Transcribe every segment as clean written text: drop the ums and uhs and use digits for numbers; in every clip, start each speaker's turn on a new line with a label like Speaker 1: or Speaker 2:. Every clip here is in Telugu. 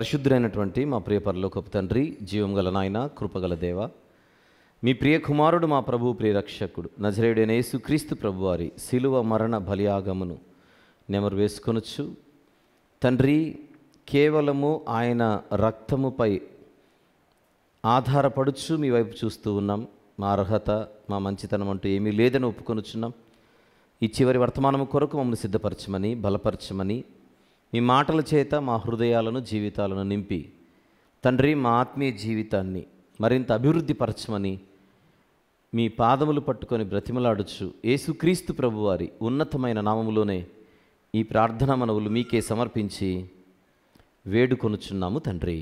Speaker 1: పరిశుద్ధుడైనటువంటి మా ప్రియ పరలోకపు తండ్రి, జీవం గల నాయన, కృపగల దేవ, మీ ప్రియ కుమారుడు, మా ప్రభు ప్రియరక్షకుడు నజరేయుడైన యేసుక్రీస్తు ప్రభువారి శిలువ మరణ బలియాగమును నెమరు వేసుకొనొచ్చు తండ్రి. కేవలము ఆయన రక్తముపై ఆధారపడుచు మీ వైపు చూస్తూ ఉన్నాం. మా అర్హత, మా మంచితనం అంటూ ఏమీ లేదని ఒప్పుకొనుచున్నాం. ఈ చివరి వర్తమానము కొరకు మమ్మల్ని సిద్ధపరచమని, బలపరచమని, మీ మాటల చేత మా హృదయాలను, జీవితాలను నింపి తండ్రి, మా ఆత్మీయ జీవితాన్ని మరింత అభివృద్ధి పరచమని మీ పాదములు పట్టుకొని బ్రతిమలాడుచు యేసుక్రీస్తు ప్రభువారి ఉన్నతమైన నామములోనే ఈ ప్రార్థనా మనవులు మీకే సమర్పించి వేడుకొనుచున్నాము తండ్రి.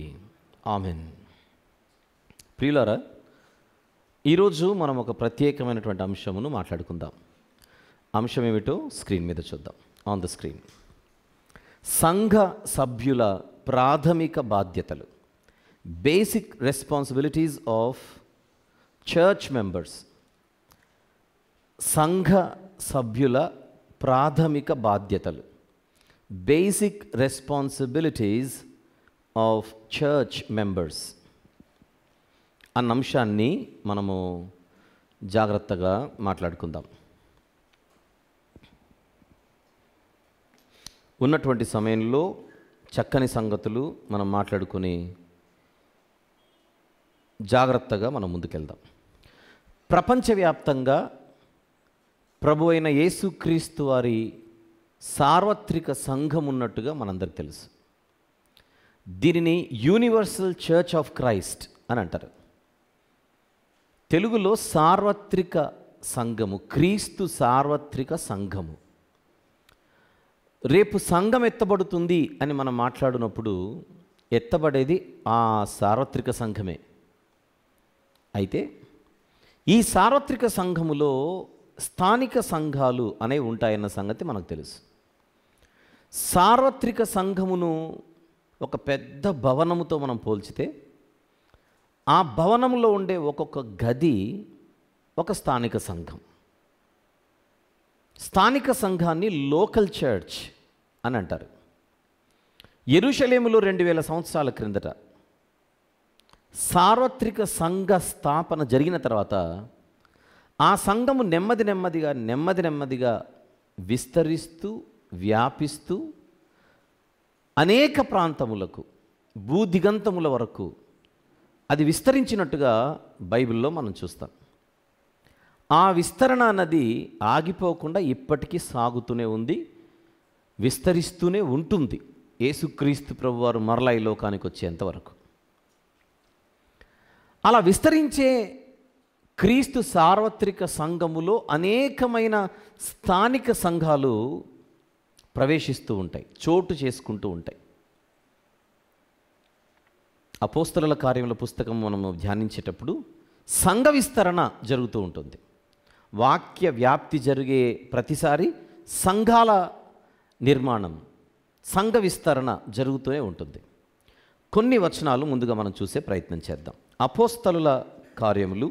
Speaker 1: ఆమెన్. ప్రియులారా, ఈరోజు మనం ఒక ప్రత్యేకమైనటువంటి అంశమును మాట్లాడుకుందాం. అంశం ఏమిటో స్క్రీన్ మీద చూద్దాం. On the screen. సంఘ సభ్యుల ప్రాథమిక బాధ్యతలు, basic responsibilities of church members. సంఘ సభ్యుల ప్రాథమిక బాధ్యతలు, basic responsibilities of church members అన్న అంశాన్ని మనము జాగ్రత్తగా మాట్లాడుకుందాం. ఉన్నటువంటి సమయంలో చక్కని సంగతులు మనం మాట్లాడుకుని జాగ్రత్తగా మనం ముందుకెళ్దాం. ప్రపంచవ్యాప్తంగా ప్రభు అయిన యేసుక్రీస్తు వారి సార్వత్రిక సంఘం ఉన్నట్టుగా మనందరికీ తెలుసు. దీనిని యూనివర్సల్ చర్చ్ ఆఫ్ క్రైస్ట్ అని అంటారు. తెలుగులో సార్వత్రిక సంఘము, క్రీస్తు సార్వత్రిక సంఘము. రేపు సంఘం ఎత్తబడుతుంది అని మనం మాట్లాడినప్పుడు ఎత్తబడేది ఆ సార్వత్రిక సంఘమే. అయితే ఈ సార్వత్రిక సంఘములో స్థానిక సంఘాలు అనేవి ఉంటాయన్న సంగతి మనకు తెలుసు. సార్వత్రిక సంఘమును ఒక పెద్ద భవనముతో మనం పోల్చితే ఆ భవనంలో ఉండే ఒక్కొక్క గది ఒక స్థానిక సంఘం. స్థానిక సంఘాన్ని లోకల్ చర్చ్ అని అంటారు. యెరూషలేములో 2000 సంవత్సరాల క్రిందట సార్వత్రిక సంఘ స్థాపన జరిగిన తర్వాత ఆ సంఘము నెమ్మదిగా విస్తరిస్తూ, వ్యాపిస్తూ అనేక ప్రాంతములకు, భూదిగంతముల వరకు అది విస్తరించినట్టుగా బైబిల్లో మనం చూస్తాం. ఆ విస్తరణ అన్నది ఆగిపోకుండా ఇప్పటికీ సాగుతూనే ఉంది, విస్తరిస్తూనే ఉంటుంది, యేసుక్రీస్తు ప్రభువారు మరలా ఈ లోకానికి వచ్చేంతవరకు. అలా విస్తరించే క్రీస్తు సార్వత్రిక సంఘములో అనేకమైన స్థానిక సంఘాలు ప్రవేశిస్తూ ఉంటాయి, చోటు చేసుకుంటూ ఉంటాయి. అపోస్తలుల కార్యముల పుస్తకం మనము ధ్యానించేటప్పుడు సంఘ విస్తరణ జరుగుతూ ఉంటుంది. వాక్య వ్యాప్తి జరిగే ప్రతిసారి సంఘాల నిర్మాణం, సంఘ విస్తరణ జరుగుతూనే ఉంటుంది. కొన్ని వచనాలు ముందుగా మనం చూసే ప్రయత్నం చేద్దాం. అపోస్తలుల కార్యములు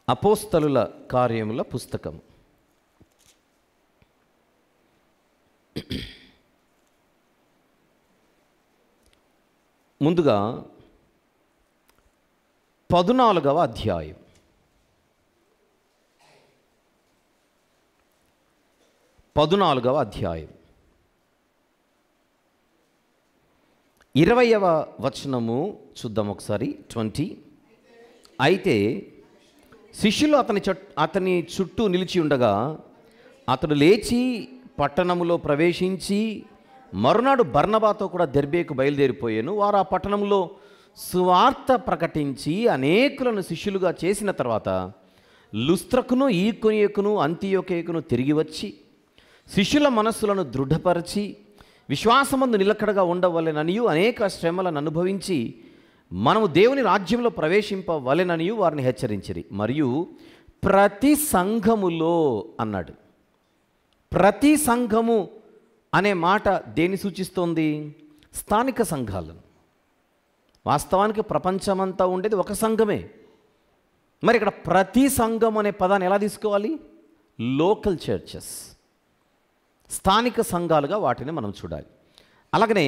Speaker 1: 8వ పుస్తకం 14వ అధ్యాయం. 14వ అధ్యాయం 20వ వచనము చూద్దాం ఒకసారి. 20. అయితే శిష్యులు అతని చుట్టూ నిలిచి ఉండగా అతడు లేచి పట్టణములో ప్రవేశించి మరునాడు బర్నబాతో కూడా దెర్బేకు బయలుదేరిపోయాను. వారు ఆ పట్టణంలో సువార్త ప్రకటించి అనేకులను శిష్యులుగా చేసిన తర్వాత లుస్త్రకును, ఈకొనియకును, అంతియోకేకును తిరిగి వచ్చి శిష్యుల మనస్సులను దృఢపరిచి విశ్వాసమందు నిలకడగా ఉండవలెననియు, అనేక శ్రమలను అనుభవించి మనము దేవుని రాజ్యంలో ప్రవేశింపవలెననియు వారిని హెచ్చరించిరి. మరియు ప్రతి సంఘములో అన్నాడు. ప్రతి సంఘము అనే మాట దేన్ని సూచిస్తోంది? స్థానిక సంఘాలను. వాస్తవానికి ప్రపంచమంతా ఉండేది ఒక సంఘమే. మరి ఇక్కడ ప్రతి సంఘం అనే పదాన్ని ఎలా తీసుకోవాలి? Local churches. స్థానిక సంఘాలుగా వాటిని మనం చూడాలి. అలాగనే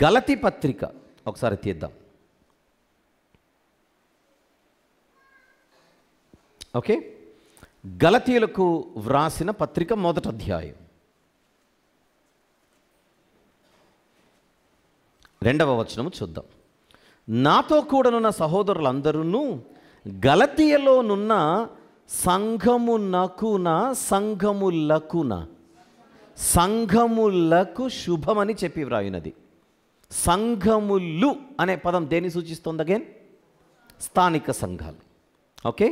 Speaker 1: గలతీ పత్రిక ఒకసారి తీద్దాం. ఓకే, గలతీయులకు వ్రాసిన పత్రిక 1వ అధ్యాయం 2వ వచనము చూద్దాం. నాతో కూడనున్న సహోదరులందరూ గలతీయలోనున్న సంఘములకు శుభమని చెప్పి వ్రాయినది. సంఘములు అనే పదం దేన్ని సూచిస్తుంది? అగైన్ స్థానిక సంఘాలు. ఓకే,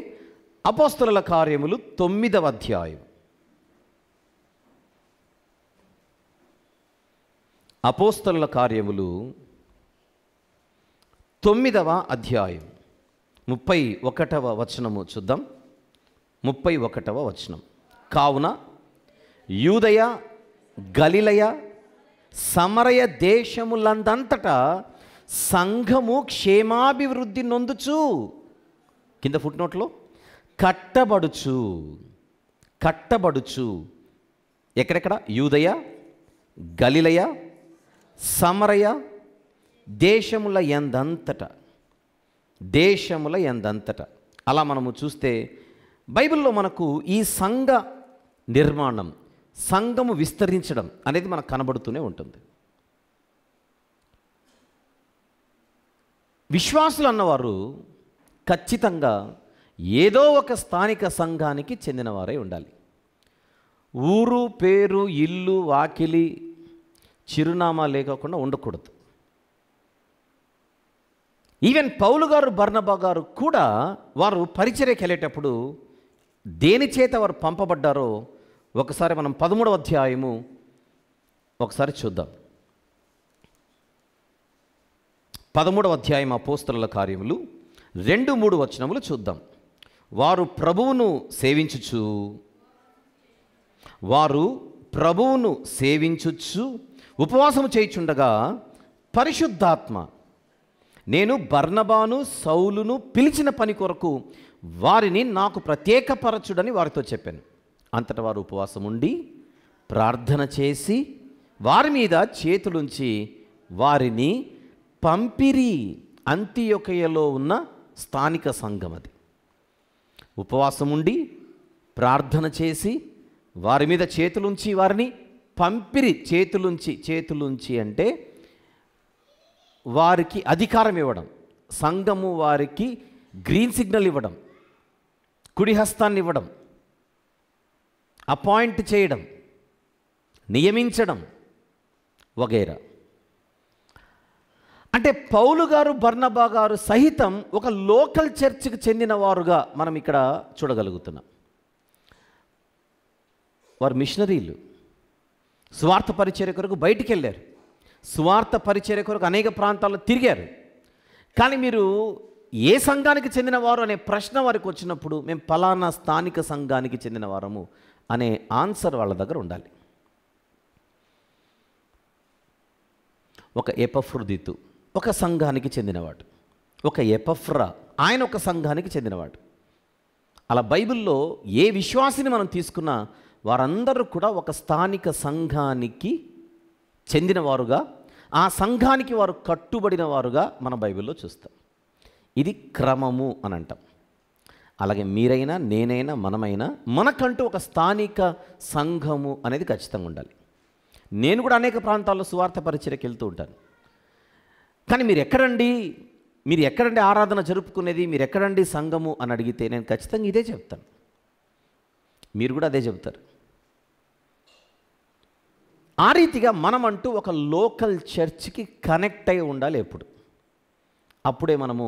Speaker 1: అపోస్తలుల కార్యములు 9వ అధ్యాయం. అపోస్తలుల కార్యములు 9వ అధ్యాయం 31వ వచనము చూద్దాం. 31వ వచనం. కావున యూదయ, గలిలయ, సమరయ దేశములందంతటా సంఘము క్షేమాభివృద్ధి నొందుచు, కింద ఫుట్నోట్లో కట్టబడుచు ఎక్కడెక్కడ? యూదయ, గలిలయ, సమరయ దేశముల యందంతట. అలా మనము చూస్తే బైబిల్లో మనకు ఈ సంఘ నిర్మాణం, సంఘము విస్తరించడం అనేది మనకు కనబడుతూనే ఉంటుంది. విశ్వాసులు అన్నవారు ఖచ్చితంగా ఏదో ఒక స్థానిక సంఘానికి చెందినవారై ఉండాలి. ఊరు, పేరు, ఇల్లు, వాకిలి, చిరునామా లేకుండా ఉండకూడదు. ఈవెన్ పౌలు గారు, బర్నబా గారు కూడా వారు పరిచర్యకి వెళ్ళేటప్పుడు దేని చేత వారు పంపబడ్డారో ఒకసారి మనం 13వ అధ్యాయము ఒకసారి చూద్దాం. 13వ అధ్యాయం అపోస్తలుల కార్యములు 2-3 వచనములు చూద్దాం. వారు ప్రభువును సేవించుచు ఉపవాసము చేయుచుండగా పరిశుద్ధాత్మ, నేను బర్నబాను, సౌలును పిలిచిన పని కొరకు వారిని నాకు ప్రత్యేకపరచుడని వారితో చెప్పాను. అంతటా వారు ఉపవాసం ఉండి ప్రార్థన చేసి వారి మీద చేతులుంచి వారిని పంపిరి. అంతియొకయలో ఉన్న స్థానిక సంఘం అది. ఉపవాసం ఉండి ప్రార్థన చేసి వారి మీద చేతులుంచి వారిని పంపిరి. చేతులుంచి అంటే వారికి అధికారం ఇవ్వడం, సంఘము వారికి గ్రీన్ సిగ్నల్ ఇవ్వడం, కుడి హస్తాన్ని ఇవ్వడం, అపాయింట్ చేయడం, నియమించడం వగైరా. అంటే పౌలు గారు, బర్నబా గారు సహితం ఒక లోకల్ చర్చ్కి చెందిన వారుగా మనం ఇక్కడ చూడగలుగుతున్నాం. వారు మిషనరీలు, స్వార్థ పరిచర్య కొరకు బయటికి వెళ్ళారు, స్వార్థ పరిచర్య కొరకు అనేక ప్రాంతాల్లో తిరిగారు. కానీ మీరు ఏ సంఘానికి చెందినవారు అనే ప్రశ్న వారికి వచ్చినప్పుడు మేము పలానా స్థానిక సంఘానికి చెందిన వారము అనే ఆన్సర్ వాళ్ళ దగ్గర ఉండాలి. ఒక ఎపఫ్రోదితు ఒక సంఘానికి చెందినవాడు, ఒక ఎపఫ్రా ఆయన ఒక సంఘానికి చెందినవాడు. అలా బైబిల్లో ఏ విశ్వాసిని మనం తీసుకున్నా వారందరూ కూడా ఒక స్థానిక సంఘానికి చెందినవారుగా, ఆ సంఘానికి వారు కట్టుబడిన వారుగా మన బైబిల్లో చూస్తాం. ఇది క్రమము అని అంటాం. అలాగే మీరైనా, నేనైనా, మనమైనా మనకంటూ ఒక స్థానిక సంఘము అనేది ఖచ్చితంగా ఉండాలి. నేను కూడా అనేక ప్రాంతాల్లో సువార్త పరిచర్యకి వెళ్తూ ఉంటాను. కానీ మీరు ఎక్కడండి ఆరాధన జరుపుకునేది, మీరు ఎక్కడండి సంఘము అని అడిగితే నేను ఖచ్చితంగా ఇదే చెప్తాను. మీరు కూడా అదే చెప్తారు. ఆ రీతిగా మనమంటూ ఒక లోకల్ చర్చ్కి కనెక్ట్ అయి ఉండాలి ఎప్పుడు. అప్పుడే మనము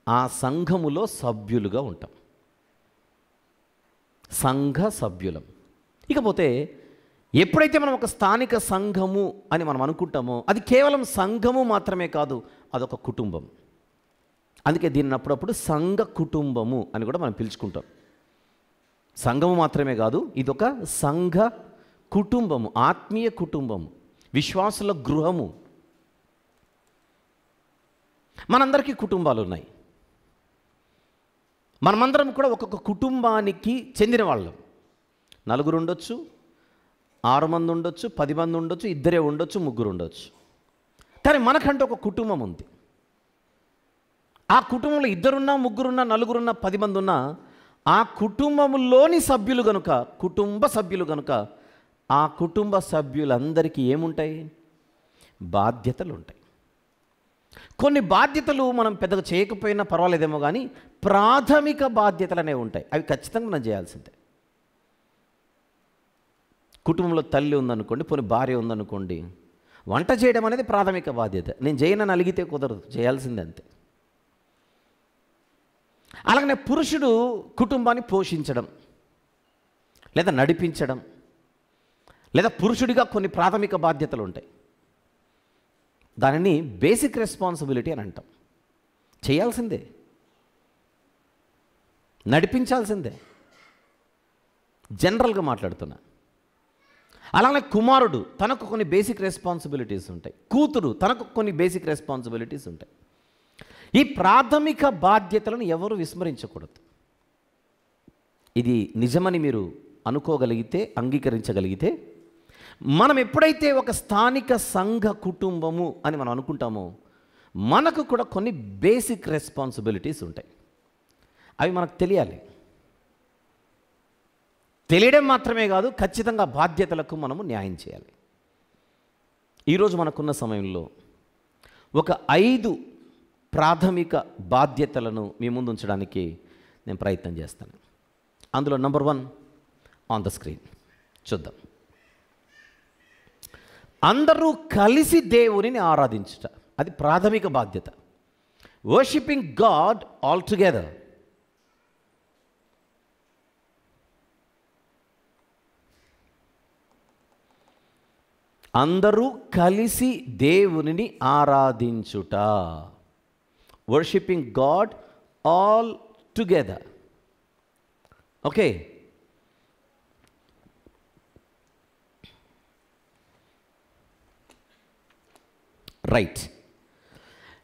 Speaker 1: ఆ సంఘములో సభ్యులుగా ఉంటాం, సంఘ సభ్యులం. ఇకపోతే ఎప్పుడైతే మనం ఒక స్థానిక సంఘము అని మనం అనుకుంటామో అది కేవలం సంఘము మాత్రమే కాదు, అదొక కుటుంబం. అందుకే దీన్ని అప్పుడప్పుడు సంఘ కుటుంబము అని కూడా మనం పిలుచుకుంటాం. సంఘము మాత్రమే కాదు, ఇదొక సంఘ కుటుంబము, ఆత్మీయ కుటుంబము, విశ్వాసుల గృహము. మనందరికీ కుటుంబాలు ఉన్నాయి. మనమందరం కూడా ఒక్కొక్క కుటుంబానికి చెందిన వాళ్ళం. 4 ఉండొచ్చు, 6 మంది ఉండొచ్చు, 10 మంది ఉండొచ్చు, ఇద్దరే ఉండొచ్చు, ముగ్గురు ఉండొచ్చు. కానీ మనకంటే ఒక కుటుంబం ఉంది. ఆ కుటుంబంలో ఇద్దరున్నా, ముగ్గురున్నా, నలుగురున్నా, 10 మంది ఉన్నా, ఆ కుటుంబంలోని సభ్యులు గనుక, కుటుంబ సభ్యులు గనుక, ఆ కుటుంబ సభ్యులందరికీ ఏముంటాయి? బాధ్యతలు ఉంటాయి. కొన్ని బాధ్యతలు మనం పెద్దగా చేయకపోయినా పర్వాలేదేమో, కానీ ప్రాథమిక బాధ్యతలు అనేవి ఉంటాయి. అవి ఖచ్చితంగా మనం చేయాల్సిందే. కుటుంబంలో తల్లి ఉందనుకోండి, పోనీ భార్య ఉందనుకోండి, వంట చేయడం అనేది ప్రాథమిక బాధ్యత. నేను చేయనని అలిగితే కుదరదు, చేయాల్సిందే అంతే. అలాగనే పురుషుడు కుటుంబాన్ని పోషించడం లేదా నడిపించడం, లేదా పురుషుడిగా కొన్ని ప్రాథమిక బాధ్యతలు ఉంటాయి. దానిని బేసిక్ రెస్పాన్సిబిలిటీ అని అంటాం. చేయాల్సిందే, నడిపించాల్సిందే, జనరల్గా మాట్లాడుతున్నా. అలానే కుమారుడు తనకు కొన్ని బేసిక్ రెస్పాన్సిబిలిటీస్ ఉంటాయి, కూతురు తనకు కొన్ని బేసిక్ రెస్పాన్సిబిలిటీస్ ఉంటాయి. ఈ ప్రాథమిక బాధ్యతలను ఎవరు విస్మరించకూడదు. ఇది నిజమని మీరు అనుకోగలిగితే, అంగీకరించగలిగితే, మనం ఎప్పుడైతే ఒక స్థానిక సంఘ కుటుంబము అని మనం అనుకుంటామో, మనకు కూడా కొన్ని బేసిక్ రెస్పాన్సిబిలిటీస్ ఉంటాయి. అవి మనకు తెలియాలి. తెలియడం మాత్రమే కాదు, ఖచ్చితంగా బాధ్యతలకు మనము న్యాయం చేయాలి. ఈరోజు మనకున్న సమయంలో ఒక 5 ప్రాథమిక బాధ్యతలను మీ ముందు ఉంచడానికి నేను ప్రయత్నం చేస్తాను. అందులో నంబర్ 1 ఆన్ ద స్క్రీన్ చూద్దాం. అందరూ కలిసి దేవునిని ఆరాధించుట, అది ప్రాథమిక బాధ్యత. Worshipping God all together. అందరూ కలిసి దేవునిని ఆరాధించుట, worshipping God all together. Okay, right.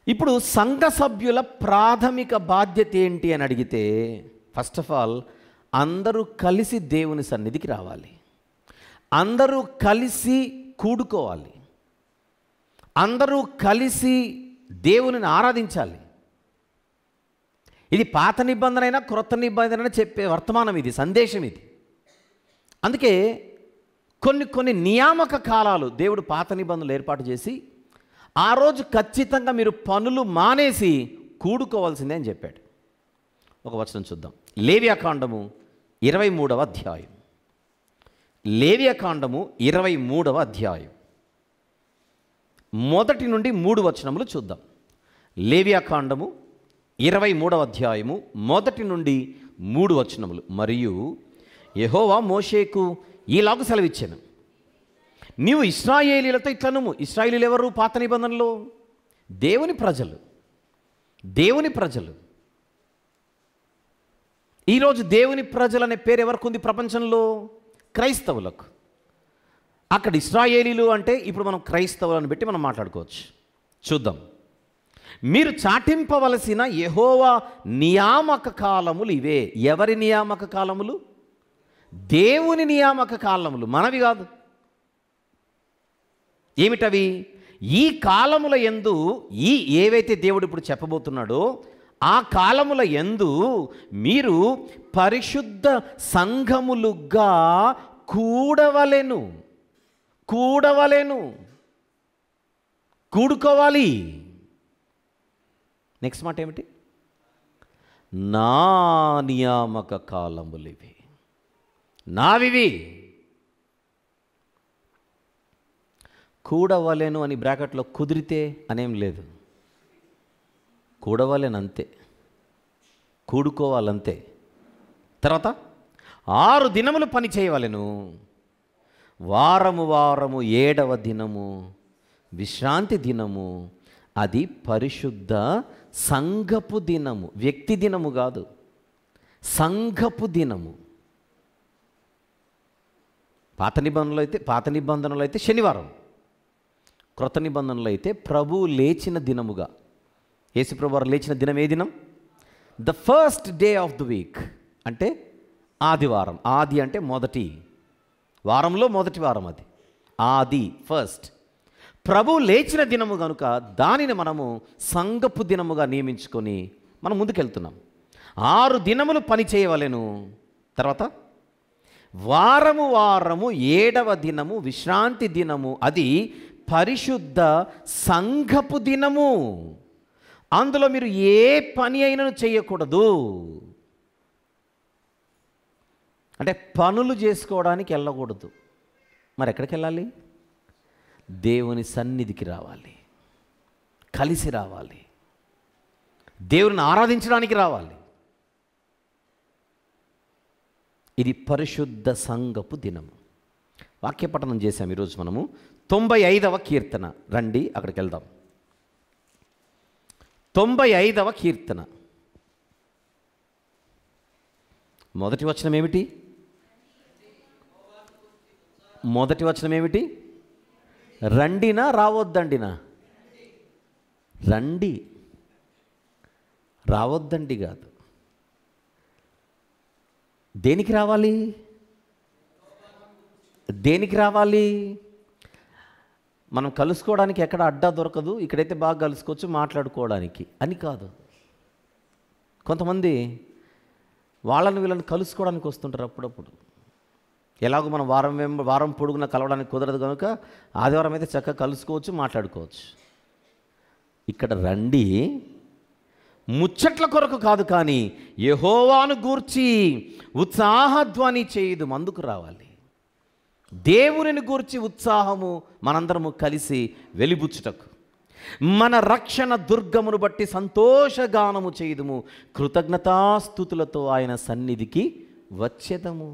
Speaker 1: ఇప్పుడు సంఘ సభ్యుల ప్రాథమిక బాధ్యత ఏంటి అని అడిగితే, ఫస్ట్ ఆఫ్ ఆల్ అందరూ కలిసి దేవుని సన్నిధికి రావాలి, అందరూ కలిసి కూడుకోవాలి, అందరూ కలిసి దేవునిని ఆరాధించాలి. ఇది పాత నిబంధన అయినా క్రొత్త నిబంధన అయినా చెప్పే వర్తమానం, ఇది సందేశం. ఇది అందుకే కొన్ని నియామక కాలాలు దేవుడు పాత నిబంధనలు ఏర్పాటు చేసి, ఆ రోజు ఖచ్చితంగా మీరు పనులు మానేసి కూడుకోవాల్సిందే అని చెప్పాడు. ఒక వచనం చూద్దాం. లేవియాకాండము 23వ అధ్యాయం. లేవియాకాండము 23వ అధ్యాయం 1 నుండి 3 వచనములు చూద్దాం. లేవియాకాండము 23వ అధ్యాయము 1 నుండి 3 వచనములు. మరియు యెహోవా మోషేకు ఈలాగు సెలవిచ్చాను, నీవు ఇశ్రాయేలీలతో ఇట్లనుము. ఇశ్రాయేలీలు ఎవరు? పాత నిబంధనలో దేవుని ప్రజలు, దేవుని ప్రజలు. ఈరోజు దేవుని ప్రజలు అనే పేరు ఎవరికి ఉంది ప్రపంచంలో? క్రైస్తవులకు. అక్కడ ఇశ్రాయేలీలు అంటే ఇప్పుడు మనం క్రైస్తవులను బట్టి మనం మాట్లాడుకోవచ్చు. చూద్దాం. మీరు చాటింపవలసిన యెహోవా నియామక కాలములు ఇవే. ఎవరి నియామక కాలములు? దేవుని నియామక కాలములు, మనవి కాదు. ఏమిటవి? ఈ కాలముల యందు, ఈ ఏవైతే దేవుడు ఇప్పుడు చెప్పబోతున్నాడో ఆ కాలముల యందు మీరు పరిశుద్ధ సంఘములుగా కూడవలెను. కూడుకోవాలి. నెక్స్ట్ మాట ఏమిటి? నా నియామక కాలములివి, నావివి. కూడవలెను అని బ్రాకెట్లో కుదిరితే అనేం లేదు. కూడవలెనంతే, కూడుకోవాలంతే. తర్వాత 6 దినములు పని చేయవలెను, వారము 7వ దినము విశ్రాంతి దినము. అది పరిశుద్ధ సంఘపు దినము, వ్యక్తి దినము కాదు, సంఘపు దినము. పాత నిబంధనలో అయితే శనివారం, క్రొత్త నిబంధనలో అయితే ప్రభువు లేచిన దినముగా. యేసుప్రభు వారు లేచిన దినం ఏ దినం? The first day of the week, అంటే ఆదివారం. ఆది అంటే మొదటి, వారంలో మొదటి వారం అది, ఆది ఫస్ట్. ప్రభు లేచిన దినము కనుక దానిని మనము సంఘపు దినముగా నియమించుకొని మనం ముందుకెళ్తున్నాం. 6 దినములు పని చేయవలెను. తర్వాత వారము 7వ దినము విశ్రాంతి దినము, అది పరిశుద్ధ సంఘపు దినము. అందులో మీరు ఏ పని అయినా చేయకూడదు. అంటే పనులు చేసుకోవడానికి వెళ్ళకూడదు. మరి ఎక్కడికి వెళ్ళాలి? దేవుని సన్నిధికి రావాలి, కలిసి రావాలి, దేవుని ఆరాధించడానికి రావాలి. ఇది పరిశుద్ధ సంఘపు దినము. వాక్యపఠనం చేశాం ఈరోజు మనము 95వ కీర్తన. రండి అక్కడికి వెళ్దాం. 95వ కీర్తన మొదటి వచనం ఏమిటి? మొదటి వచనం ఏమిటి? రండినా రావద్దండినా? రండి, రావద్దండి కాదు. దేనికి రావాలి? దేనికి రావాలి? మనం కలుసుకోవడానికి ఎక్కడ అడ్డా దొరకదు, ఇక్కడైతే బాగా కలుసుకోవచ్చు మాట్లాడుకోవడానికి అని కాదు. కొంతమంది వాళ్ళని వీళ్ళని కలుసుకోవడానికి వస్తుంటారు అప్పుడప్పుడు. ఎలాగో మనం వారం పొడుగున కలవడానికి కుదరదు కనుక ఆదివారం అయితే చక్కగా కలుసుకోవచ్చు, మాట్లాడుకోవచ్చు. ఇక్కడ రండి ముచ్చట్ల కొరకు కాదు, కానీ యెహోవాను గూర్చి ఉత్సాహధ్వని చేయుదు మందుకు రావాలి. దేవునిని గూర్చి ఉత్సాహము మనందరము కలిసి వెలిబుచ్చుటకు, మన రక్షణ దుర్గమును బట్టి సంతోషగానము చేయుదుము, కృతజ్ఞతాస్తుతులతో ఆయన సన్నిధికి వచ్చేదము.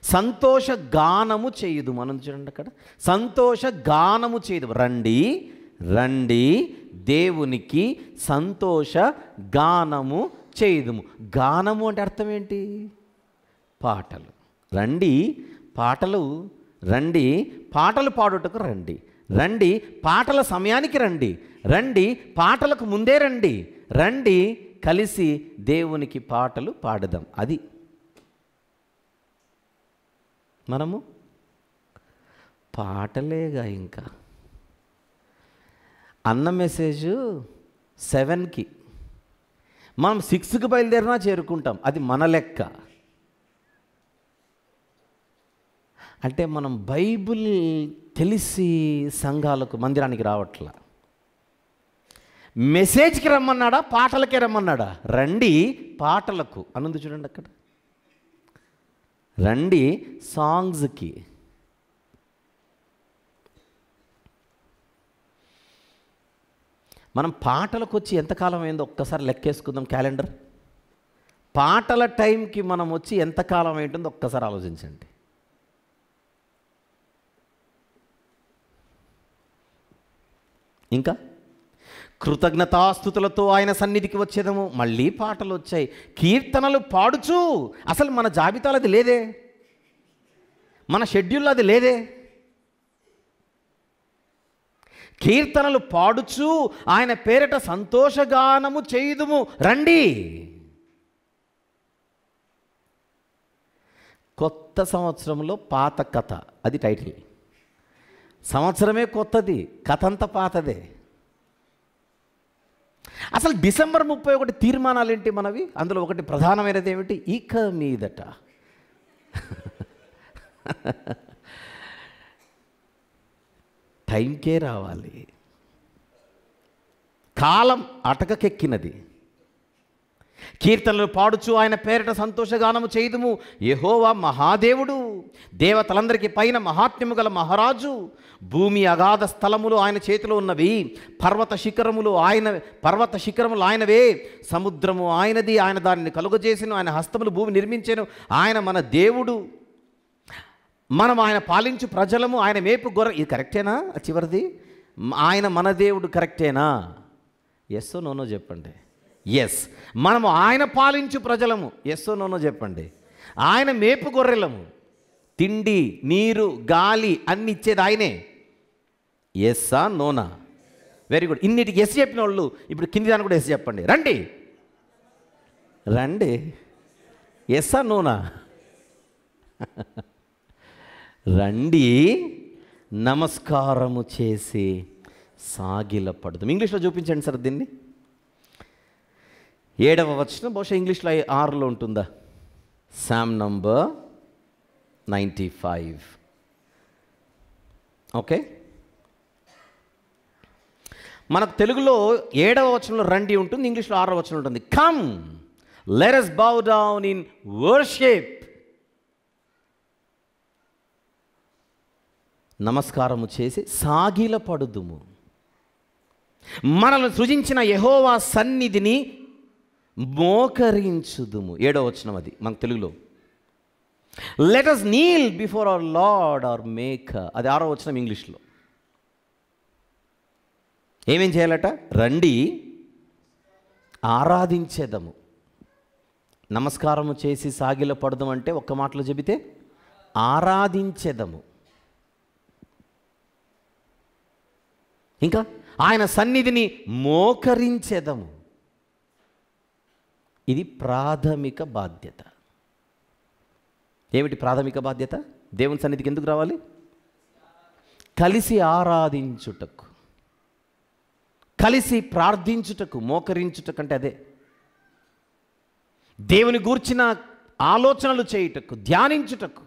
Speaker 1: సంతోష గానము చేయుదు. మనం చూడండి అక్కడ సంతోష గానము చేయుదు. రండి రండి దేవునికి సంతోష గానము చేయుదుము. గానము అంటే అర్థం ఏంటి? పాటలు. రండి పాటలు, రండి పాటలు పాడుటకు రండి, రండి పాటల సమయానికి రండి, రండి పాటలకు ముందే రండి, రండి కలిసి దేవునికి పాటలు పాడదాం. అది మనము పాటలేగా. ఇంకా అన్న మెసేజ్ 7కి, మనం 6కి బయలుదేరినా చేరుకుంటాం. అది మన లెక్క. అంటే మనం బైబిల్ తెలిసి సంఘాలకు మందిరానికి రావట్లా. మెసేజ్కి రమ్మన్నాడా, పాటలకే రమ్మన్నాడా? రండి పాటలకు అనుంది చూడండి అక్కడ. రండి సాంగ్స్కి. మనం పాటలకు వచ్చి ఎంతకాలం అయిందో ఒక్కసారి లెక్కేసుకుందాం క్యాలెండర్. పాటల టైంకి మనం వచ్చి ఎంతకాలం ఏంటుందో ఒక్కసారి ఆలోచించండి. ఇంకా కృతజ్ఞతాస్తుతులతో ఆయన సన్నిధికి వచ్చేదము. మళ్ళీ పాటలు వచ్చాయి, కీర్తనలు పాడుచు. అసలు మన జాబితాలో అది లేదే, మన షెడ్యూల్లో అది లేదే. కీర్తనలు పాడుచు ఆయన పేరిట సంతోషగానము చేయుదుము. రండి. కొత్త సంవత్సరంలో పాత కథ, అది టైటిల్. సంవత్సరమే కొత్తది, కథ అంతా పాతదే. అసలు డిసెంబర్ 31 తీర్మానాలు ఏంటి మనవి? అందులో ఒకటి ప్రధానమైనది ఏమిటి? ఇక మీదట టైంకే రావాలి. కాలం అటకకెక్కినది. కీర్తనలు పాడుచు ఆయన పేరిట సంతోషగానము చేయుదుము. యెహోవా మహాదేవుడు, దేవతలందరికీ పైన మహాత్మ్యము గల మహారాజు. భూమి అగాధ స్థలములు ఆయన చేతిలో ఉన్నవి, పర్వత శిఖరములు ఆయనవే. సముద్రము ఆయనది, ఆయన దానిని కలుగజేసెను, ఆయన హస్తములు భూమి నిర్మించెను. ఆయన మన దేవుడు, మనం ఆయన పాలించు ప్రజలము, ఆయన మేపు గొర్రె. ఇది కరెక్టేనా? చివరిది, ఆయన మన దేవుడు కరెక్టేనా? ఎస్ నోనో చెప్పండి. ఎస్. మనము ఆయన పాలించు ప్రజలము. ఎస్ నోనో చెప్పండి. ఆయన మేపు గొర్రెలము. తిండి నీరు గాలి అన్ని ఇచ్చేది ఆయనే. ఎస్సా నోనా? Very good. ఇన్నిటికి ఎస్ చెప్పిన వాళ్ళు ఇప్పుడు కింది దాన్ని కూడా ఎస్ చెప్పండి. రండి రండి. ఎస్సా నోనా? రండి నమస్కారము చేసి సాగిలపడదాం. ఇంగ్లీష్లో చూపించండి సార్ దీన్ని. 7వ వచనం, బహుశా ఇంగ్లీష్లో 6లో ఉంటుందా? Sam number 95. ఓకే, మనకు తెలుగులో 7వ వచనంలో రండి ఉంటుంది, ఇంగ్లీష్లో 6వ వచనం ఉంటుంది. Come let us bow down in worship. నమస్కారము చేసి సాగిలపడుదుము. మనల్ని సృజించిన యెహోవా సన్నిధిని మోకరించుదుము. 7వ వచనం అది మన తెలుగులో. Let us kneel before our Lord our Maker. అది 6వ వచనం ఇంగ్లీష్లో. ఏమేం చేయాలట? రండి ఆరాధించేదము. నమస్కారము చేసి సాగిలపడదాం అంటే ఒక్క మాటలో చెబితే ఆరాధించేదము. ఇంకా ఆయన సన్నిధిని మోకరించేదము. ఇది ప్రాథమిక బాధ్యత. ఏమిటి ప్రాథమిక బాధ్యత? దేవుని సన్నిధికి ఎందుకు రావాలి? కలిసి ఆరాధించుటకు, కలిసి ప్రార్థించుటకు. మోకరించుటకంటే అదే. దేవుని గూర్చిన ఆలోచనలు చేయుటకు, ధ్యానించుటకు.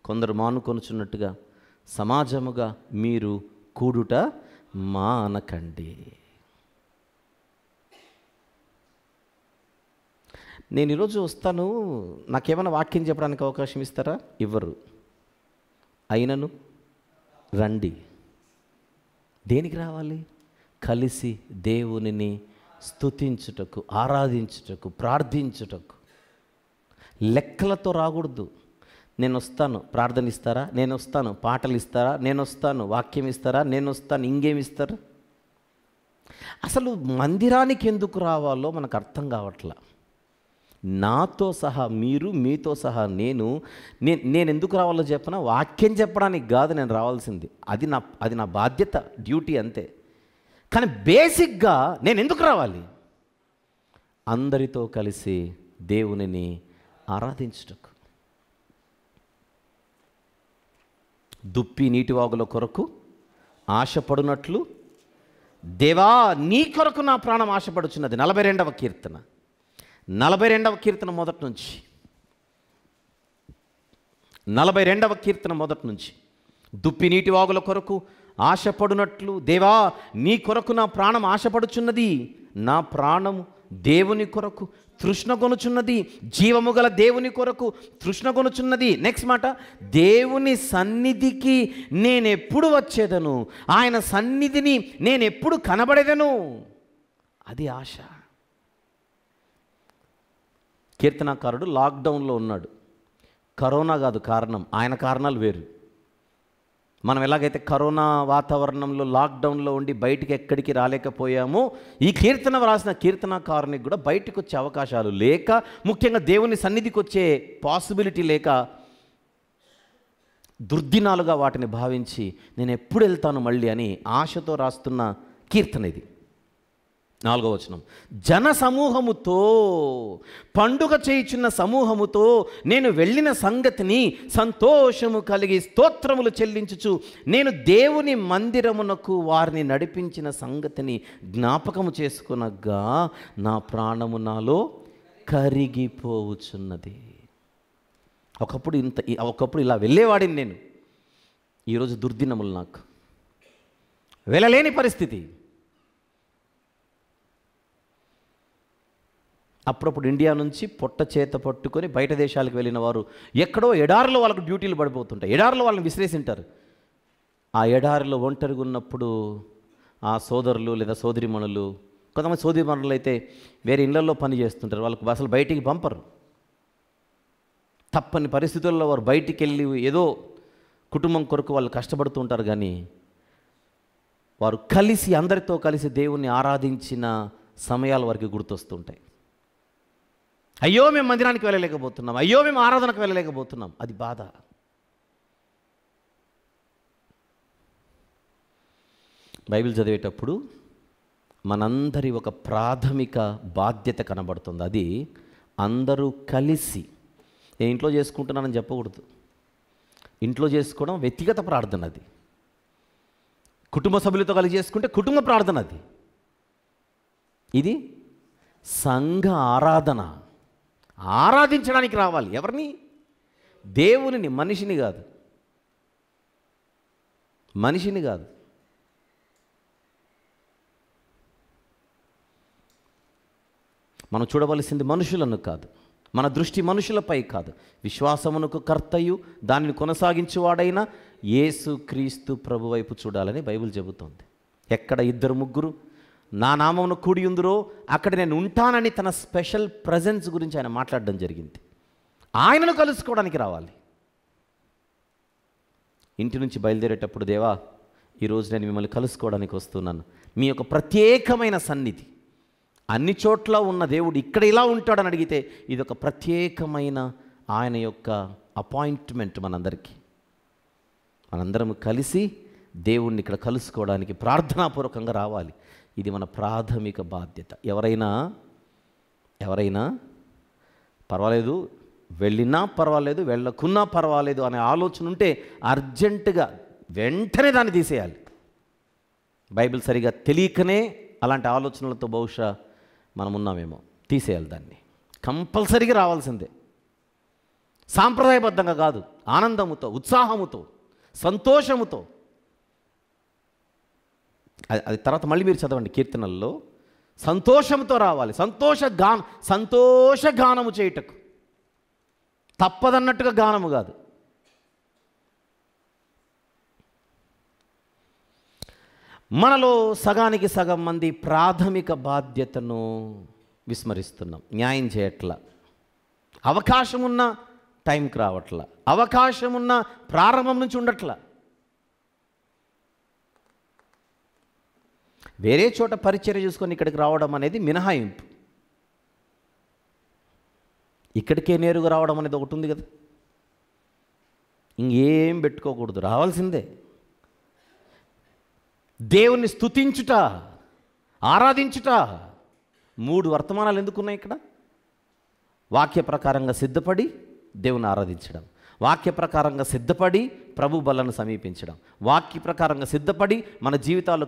Speaker 1: కొందరు మానుకొనుచున్నట్టుగా సమాజముగా మీరు కూడుట మానకండి. నేను ఈరోజు వస్తాను, నాకేమైనా వాక్యం చెప్పడానికి అవకాశం ఇస్తారా? ఇవ్వరు. అయినను రండి. దేనికి రావాలి? కలిసి దేవునిని స్తుతించుటకు, ఆరాధించుటకు, ప్రార్థించుటకు. లెక్కలతో రాకూడదు. నేను వస్తాను, ప్రార్థన ఇస్తారా? నేను వస్తాను, పాటలు ఇస్తారా? నేను వస్తాను, వాక్యం ఇస్తారా? నేను వస్తాను, ఇంకేమి ఇస్తారు? అసలు మందిరానికి ఎందుకు రావాలో మనకు అర్థం కావట్లా. నాతో సహా మీరు, మీతో సహా నేను ఎందుకు రావాలో చెప్పనా? వాక్యం చెప్పడానికి కాదు నేను రావాల్సింది. అది నా బాధ్యత, డ్యూటీ అంతే. కానీ బేసిక్గా నేను ఎందుకు రావాలి? అందరితో కలిసి దేవునిని ఆరాధించుటకు. దుప్పి నీటివాగుల కొరకు ఆశపడునట్లు దేవా నీ కొరకు నా ప్రాణం ఆశపడుచున్నది. 42వ కీర్తన, 42వ కీర్తన మొదటి నుంచి, 42వ కీర్తన మొదటి నుంచి. దుప్పి నీటివాగుల కొరకు ఆశపడునట్లు దేవా నీ కొరకు నా ప్రాణం ఆశపడుచున్నది. నా ప్రాణము దేవుని కొరకు తృష్ణగొనుచున్నది, జీవము గల దేవుని కొరకు తృష్ణగొనుచున్నది. నెక్స్ట్ మాట, దేవుని సన్నిధికి నేనెప్పుడు వచ్చేదను, ఆయన సన్నిధిని నేనెప్పుడు కనబడేదను. అది ఆశ. కీర్తనాకారుడు లాక్డౌన్లో ఉన్నాడు. కరోనా కాదు కారణం, ఆయన కారణాలు వేరు. మనం ఎలాగైతే కరోనా వాతావరణంలో లాక్డౌన్లో ఉండి బయటికి ఎక్కడికి రాలేకపోయామో, ఈ కీర్తన వ్రాసిన కీర్తనాకారునికి కూడా బయటకు వచ్చే అవకాశాలు లేక, ముఖ్యంగా దేవుని సన్నిధికి వచ్చే పాసిబిలిటీ లేక, దుర్దినాలుగా వాటిని భావించి నేను ఎప్పుడు వెళ్తాను మళ్ళీ అని ఆశతో రాస్తున్న కీర్తన ఇది. 4వ వచనం, జన సమూహముతో, పండుగ చేయుచున్న సమూహముతో నేను వెళ్ళిన సంగతిని సంతోషము కలిగి స్తోత్రములు చెల్లించుచు నేను దేవుని మందిరమునకు వారిని నడిపించిన సంగతిని జ్ఞాపకము చేసుకునగా నా ప్రాణము నాలో కరిగిపోవుచున్నది. ఒకప్పుడు ఇలా వెళ్ళేవాడిని నేను. ఈరోజు దుర్దినములు, నాకు వెళ్ళలేని పరిస్థితి. అప్పుడప్పుడు ఇండియా నుంచి పొట్ట చేత పట్టుకొని బయట దేశాలకు వెళ్ళిన వారు ఎక్కడో ఎడారిలో వాళ్ళకు డ్యూటీలు పడిపోతుంటాయి. ఎడారిలో వాళ్ళని విసిరేసింటారు. ఆ ఎడారిలో ఒంటరిగా ఉన్నప్పుడు ఆ సోదరులు లేదా సోదరిమణులు, కొంతమంది సోదరిమణులు అయితే వేరే ఇళ్లలో పని చేస్తుంటారు, వాళ్ళకు అసలు బయటికి పంపరు. తప్పని పరిస్థితుల్లో వారు బయటికి వెళ్ళి ఏదో కుటుంబం కొరకు వాళ్ళు కష్టపడుతూ ఉంటారు. కానీ వారు కలిసి, అందరితో కలిసి దేవుణ్ణి ఆరాధించిన సమయాలు వారికి గుర్తొస్తుంటాయి. అయ్యో మేము మందిరానికి వెళ్ళలేకపోతున్నాం, అయ్యో మేము ఆరాధనకు వెళ్ళలేకపోతున్నాం. అది బాధ. బైబిల్ చదివేటప్పుడు మనందరి ఒక ప్రాథమిక బాధ్యత కనబడుతుంది. అది అందరూ కలిసి, నేను ఇంట్లో చేసుకుంటున్నానని చెప్పకూడదు. ఇంట్లో చేసుకోవడం వ్యక్తిగత ప్రార్థన, అది కుటుంబ సభ్యులతో కలిసి చేసుకుంటే కుటుంబ ప్రార్థన, అది ఇది సంఘ ఆరాధన. ఆరాధించడానికి రావాలి. ఎవరిని? దేవునిని, మనిషిని కాదు, మనిషిని కాదు. మనం చూడవలసింది మనుషులను కాదు, మన దృష్టి మనుషులపై కాదు, విశ్వాసమునకు కర్తయు దానిని కొనసాగించువాడైన యేసు క్రీస్తు ప్రభు వైపు చూడాలని బైబిల్ చెబుతోంది. ఎక్కడ 2-3 నా నామమును కూడి ఉందురో అక్కడ నేను ఉంటానని తన స్పెషల్ ప్రజెన్స్ గురించి ఆయన మాట్లాడడం జరిగింది. ఆయనను కలుసుకోవడానికి రావాలి. ఇంటి నుంచి బయలుదేరేటప్పుడు, దేవా ఈరోజు నేను మిమ్మల్ని కలుసుకోవడానికి వస్తున్నాను, మీ యొక్క ప్రత్యేకమైన సన్నిధి. అన్ని చోట్ల ఉన్న దేవుడు ఇక్కడ ఇలా ఉంటాడని అడిగితే ఇది ఒక ప్రత్యేకమైన ఆయన యొక్క అపాయింట్మెంట్ మనందరికీ. మనందరం కలిసి దేవుణ్ణి ఇక్కడ కలుసుకోవడానికి ప్రార్థనాపూర్వకంగా రావాలి. ఇది మన ప్రాథమిక బాధ్యత. ఎవరైనా పర్వాలేదు, వెళ్ళినా పర్వాలేదు, వెళ్ళకున్నా పర్వాలేదు అనే ఆలోచన ఉంటే అర్జెంటుగా వెంటనే దాన్ని తీసేయాలి. బైబిల్ సరిగా తెలియకనే అలాంటి ఆలోచనలతో బహుశా మనం ఉన్నామేమో. తీసేయాలి దాన్ని. కంపల్సరీగా రావాల్సిందే. సాంప్రదాయబద్ధంగా కాదు, ఆనందముతో, ఉత్సాహముతో, సంతోషముతో. అది తర్వాత మళ్ళీ మీరు చదవండి కీర్తనల్లో. సంతోషంతో రావాలి. సంతోష గానము చేయుటకు, తప్పదన్నట్టుగా గానము కాదు. మనలో సగానికి సగం మంది ప్రాథమిక బాధ్యతను విస్మరిస్తున్నాం. న్యాయం చేయట్లా. అవకాశం ఉన్న టైంకి రావట్లా, అవకాశం ఉన్న ప్రారంభం నుంచి ఉండట్లా. వేరే చోట పరిచర్య చూసుకొని ఇక్కడికి రావడం అనేది మినహాయింపు. ఇక్కడికే నేరుగా రావడం అనేది ఒకటి ఉంది కదా. ఇంకేం పెట్టుకోకూడదు, రావాల్సిందే. దేవుణ్ణి స్తుతించుట, ఆరాధించుట. 3 వర్తమానాలు ఎందుకున్నాయి ఇక్కడ? వాక్య ప్రకారంగా సిద్ధపడి దేవుని ఆరాధించడం, వాక్య ప్రకారంగా సిద్ధపడి ప్రభు బలను సమీపించడం, వాక్య ప్రకారంగా సిద్ధపడి మన జీవితాలు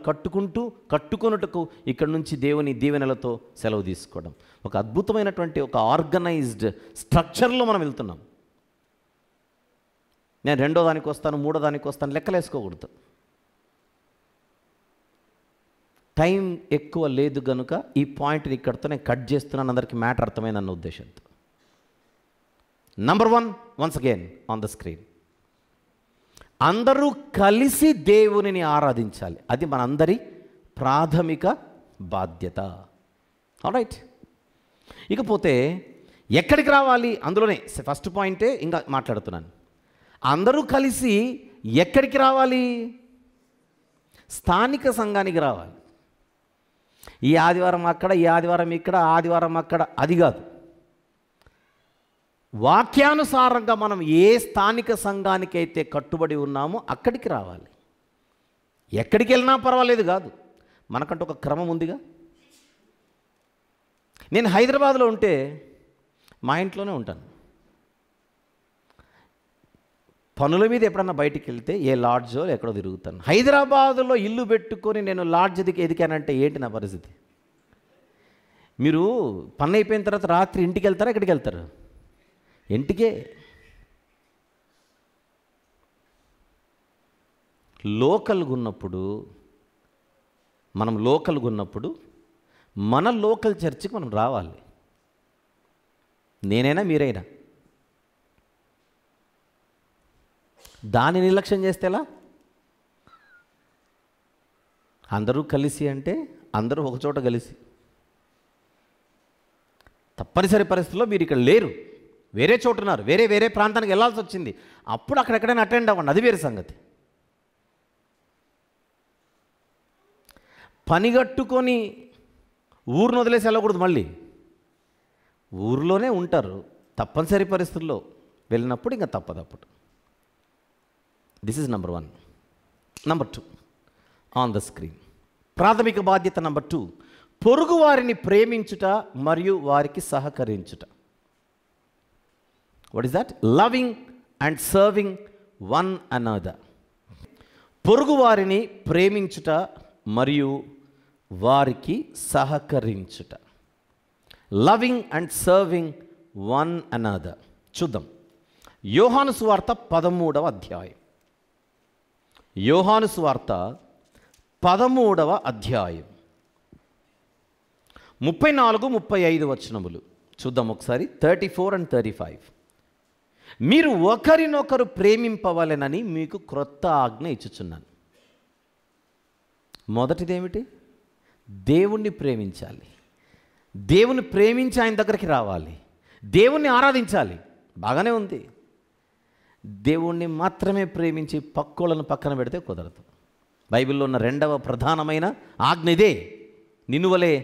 Speaker 1: కట్టుకొనుటకు ఇక్కడ నుంచి దేవుని దీవెనలతో సెలవు తీసుకోవడం. ఒక అద్భుతమైనటువంటి ఒక ఆర్గనైజ్డ్ స్ట్రక్చర్లో మనం వెళ్తున్నాం. నేను 2వ దానికి వస్తాను, 3వ దానికి వస్తాను లెక్కలేసుకోకూడదు. టైం ఎక్కువ లేదు కనుక ఈ పాయింట్ని ఇక్కడితో నేను కట్ చేస్తున్నాను. అందరికీ మ్యాటర్ అర్థమైందన్న ఉద్దేశంతో. Number 1 once again on the screen. అందరూ కలిసి దేవునిని ఆరాధించాలి. అది మనందరి ప్రాథమిక బాధ్యత. ఆల్రైట్. ఇకపోతే ఎక్కడికి రావాలి? అందులోనే ఫస్ట్ పాయింటే ఇంకా మాట్లాడుతున్నాను. అందరూ కలిసి ఎక్కడికి రావాలి? స్థానిక సంఘానికి రావాలి. ఈ ఆదివారం అక్కడ, ఈ ఆదివారం ఇక్కడ, ఆదివారం అక్కడ, అది కాదు. వాక్యానుసారంగా మనం ఏ స్థానిక సంఘానికి అయితే కట్టుబడి ఉన్నామో అక్కడికి రావాలి. ఎక్కడికి వెళ్ళినా పర్వాలేదు కాదు, మనకంటూ ఒక క్రమం ఉందిగా. నేను హైదరాబాద్లో ఉంటే మా ఇంట్లోనే ఉంటాను. పనుల మీద ఎప్పుడన్నా బయటికి వెళ్తే ఏ లాడ్జో ఎక్కడో తిరుగుతాను. హైదరాబాదులో ఇల్లు పెట్టుకొని నేను లాడ్జ్ ఎదికానంటే ఏంటి నా పరిస్థితి? మీరు పని అయిపోయిన తర్వాత రాత్రి ఇంటికి వెళ్తారా? ఎక్కడికి వెళ్తారు? ఇంటికే. లోకల్గా ఉన్నప్పుడు మన లోకల్ చర్చికి మనం రావాలి. నేనైనా మీరైనా. దాన్ని నిర్లక్ష్యం చేస్తే ఎలా? అందరూ కలిసి అంటే అందరూ ఒకచోట కలిసి. తప్పనిసరి పరిస్థితుల్లో మీరు ఇక్కడ లేరు, వేరే చోట ఉన్నారు, వేరే ప్రాంతానికి వెళ్ళాల్సి వచ్చింది, అప్పుడు అక్కడెక్కడైనా అటెండ్ అవ్వండి, అది వేరే సంగతి. పనిగట్టుకొని ఊరిని వదిలేసి వెళ్ళకూడదు. మళ్ళీ ఊరిలోనే ఉంటారు, తప్పనిసరి పరిస్థితుల్లో వెళ్ళినప్పుడు ఇంకా తప్పదప్పుడు. This is number 1. Number 2 on the screen. ప్రాథమిక బాధ్యత నంబర్ 2, పొరుగు వారిని ప్రేమించుట మరియు వారికి సహకరించుట. What is that? Loving and serving one another. పొరుగువారిని ప్రేమించుట మరియు వారికి సహకరించుట. Loving and serving one another. చూద్దాం. యోహాను సువార్త 13వ అధ్యాయం. యోహాను సువార్త 13వ అధ్యాయం 34-35 వచనములు చూద్దాం ఒకసారి. 34 and 35. మీరు ఒకరినొకరు ప్రేమింపవలెనని మీకు క్రొత్త ఆజ్ఞ ఇచ్చుచున్నాను. మొదటిదేమిటి? దేవుణ్ణి ప్రేమించాలి. దేవుని ప్రేమించి ఆయన దగ్గరికి రావాలి. దేవుణ్ణి ఆరాధించాలి. బాగానే ఉంది. దేవుణ్ణి మాత్రమే ప్రేమించి పక్కోళ్ళను పక్కన పెడితే కుదరదు. బైబిల్లో ఉన్న రెండవ ప్రధానమైన ఆజ్ఞ ఇదే. నిన్ను వలె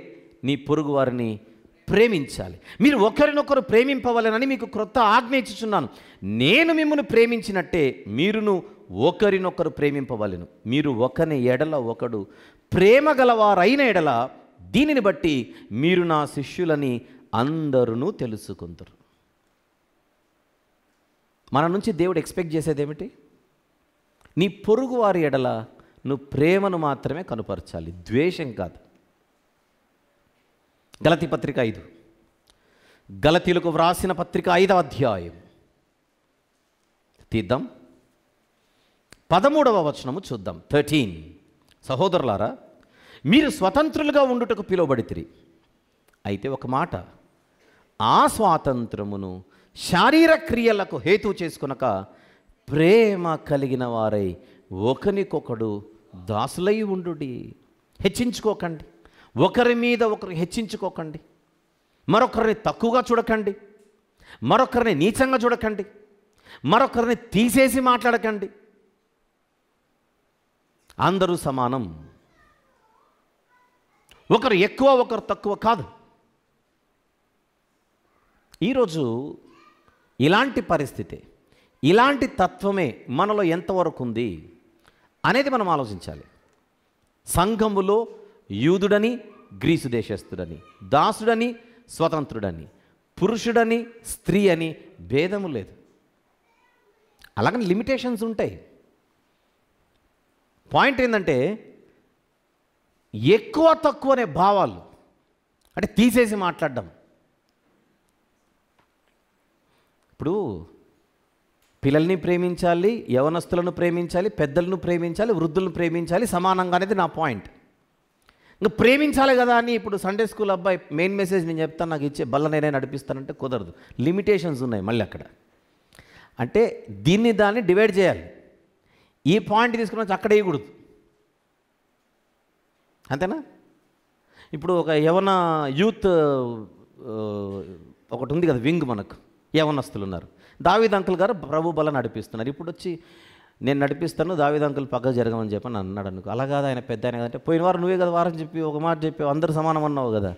Speaker 1: నీ పొరుగు వారిని ప్రేమించాలి. మీరు ఒకరినొకరు ప్రేమింపవలెనని మీకు క్రొత్త ఆజ్ఞ ఇచ్చుచున్నాను. నేను మిమ్మల్ని ప్రేమించినట్టే మీరును ఒకరినొకరు ప్రేమింపవలెను. మీరు ఒకని ఎడల ఒకడు ప్రేమ గలవారైన ఎడల దీనిని బట్టి మీరు నా శిష్యులని అందరూ తెలుసుకుంటారు. మన నుంచి దేవుడు ఎక్స్పెక్ట్ చేసేది ఏమిటి? నీ పొరుగు వారి ఎడల నువ్వు ప్రేమను మాత్రమే కనుపరచాలి, ద్వేషం కాదు. గలతీ పత్రిక 5, గలతీలకు వ్రాసిన పత్రిక 5వ అధ్యాయం తీద్దాం. 13వ వచనము చూద్దాం. 13. సహోదరులారా, మీరు స్వతంత్రులుగా ఉండుటకు పిలువబడితిరి. అయితే ఒక మాట, ఆ స్వాతంత్రమును శారీర క్రియలకు హేతు చేసుకొనక ప్రేమ కలిగిన వారై ఒకరికొకడు దాసులై ఉండుడి. హెచ్చించుకోకండి. ఒకరి మీద ఒకరు హెచ్చించుకోకండి. మరొకరిని తక్కువగా చూడకండి. మరొకరిని నీచంగా చూడకండి. మరొకరిని తీసేసి మాట్లాడకండి. అందరూ సమానం. ఒకరు ఎక్కువ ఒకరు తక్కువ కాదు. ఈరోజు ఇలాంటి పరిస్థితి, ఇలాంటి తత్వమే మనలో ఎంతవరకు ఉంది అనేది మనం ఆలోచించాలి. సంఘములో యూదుడని గ్రీసు దేశస్థుడని, దాసుడని స్వతంత్రుడని, పురుషుడని స్త్రీ అని భేదము లేదు. అలాగని లిమిటేషన్స్ ఉంటాయి. పాయింట్ ఏంటంటే ఎక్కువ తక్కువ అనే భావాలు, అంటే తీసేసి మాట్లాడడం. ఇప్పుడు పిల్లల్ని ప్రేమించాలి, యవనస్తులను ప్రేమించాలి, పెద్దలను ప్రేమించాలి, వృద్ధులను ప్రేమించాలి సమానంగా అనేది నా పాయింట్. ఇంకా ప్రేమించాలి కదా అని ఇప్పుడు సండే స్కూల్ అబ్బాయి మెయిన్ మెసేజ్ నేను చెప్తాను, నాకు ఇచ్చే బల్ల నేనే నడిపిస్తానంటే కుదరదు. లిమిటేషన్స్ ఉన్నాయి మళ్ళీ అక్కడ. అంటే దాన్ని డివైడ్ చేయాలి. ఈ పాయింట్ తీసుకుని వచ్చి అక్కడ వేయకూడదు. అంతేనా? ఇప్పుడు ఒక యవన యూత్ ఒకటి ఉంది కదా, వింగ్, మనకు యవనస్తులు ఉన్నారు. దావీద్ అంకుల్ గారు ప్రభు బల నడిపిస్తున్నారు. ఇప్పుడు వచ్చి నేను నడిపిస్తాను, దావీద్ అంకుల్ పక్కకు జరగమని చెప్పని అన్నాడు అనుకో. అలా కాదు, ఆయన పెద్ద ఆయన అంటే పోయిన వారం నువ్వే కదా వారం చెప్పి ఒక మాట చెప్పి అందరూ సమానం అన్నావు కదా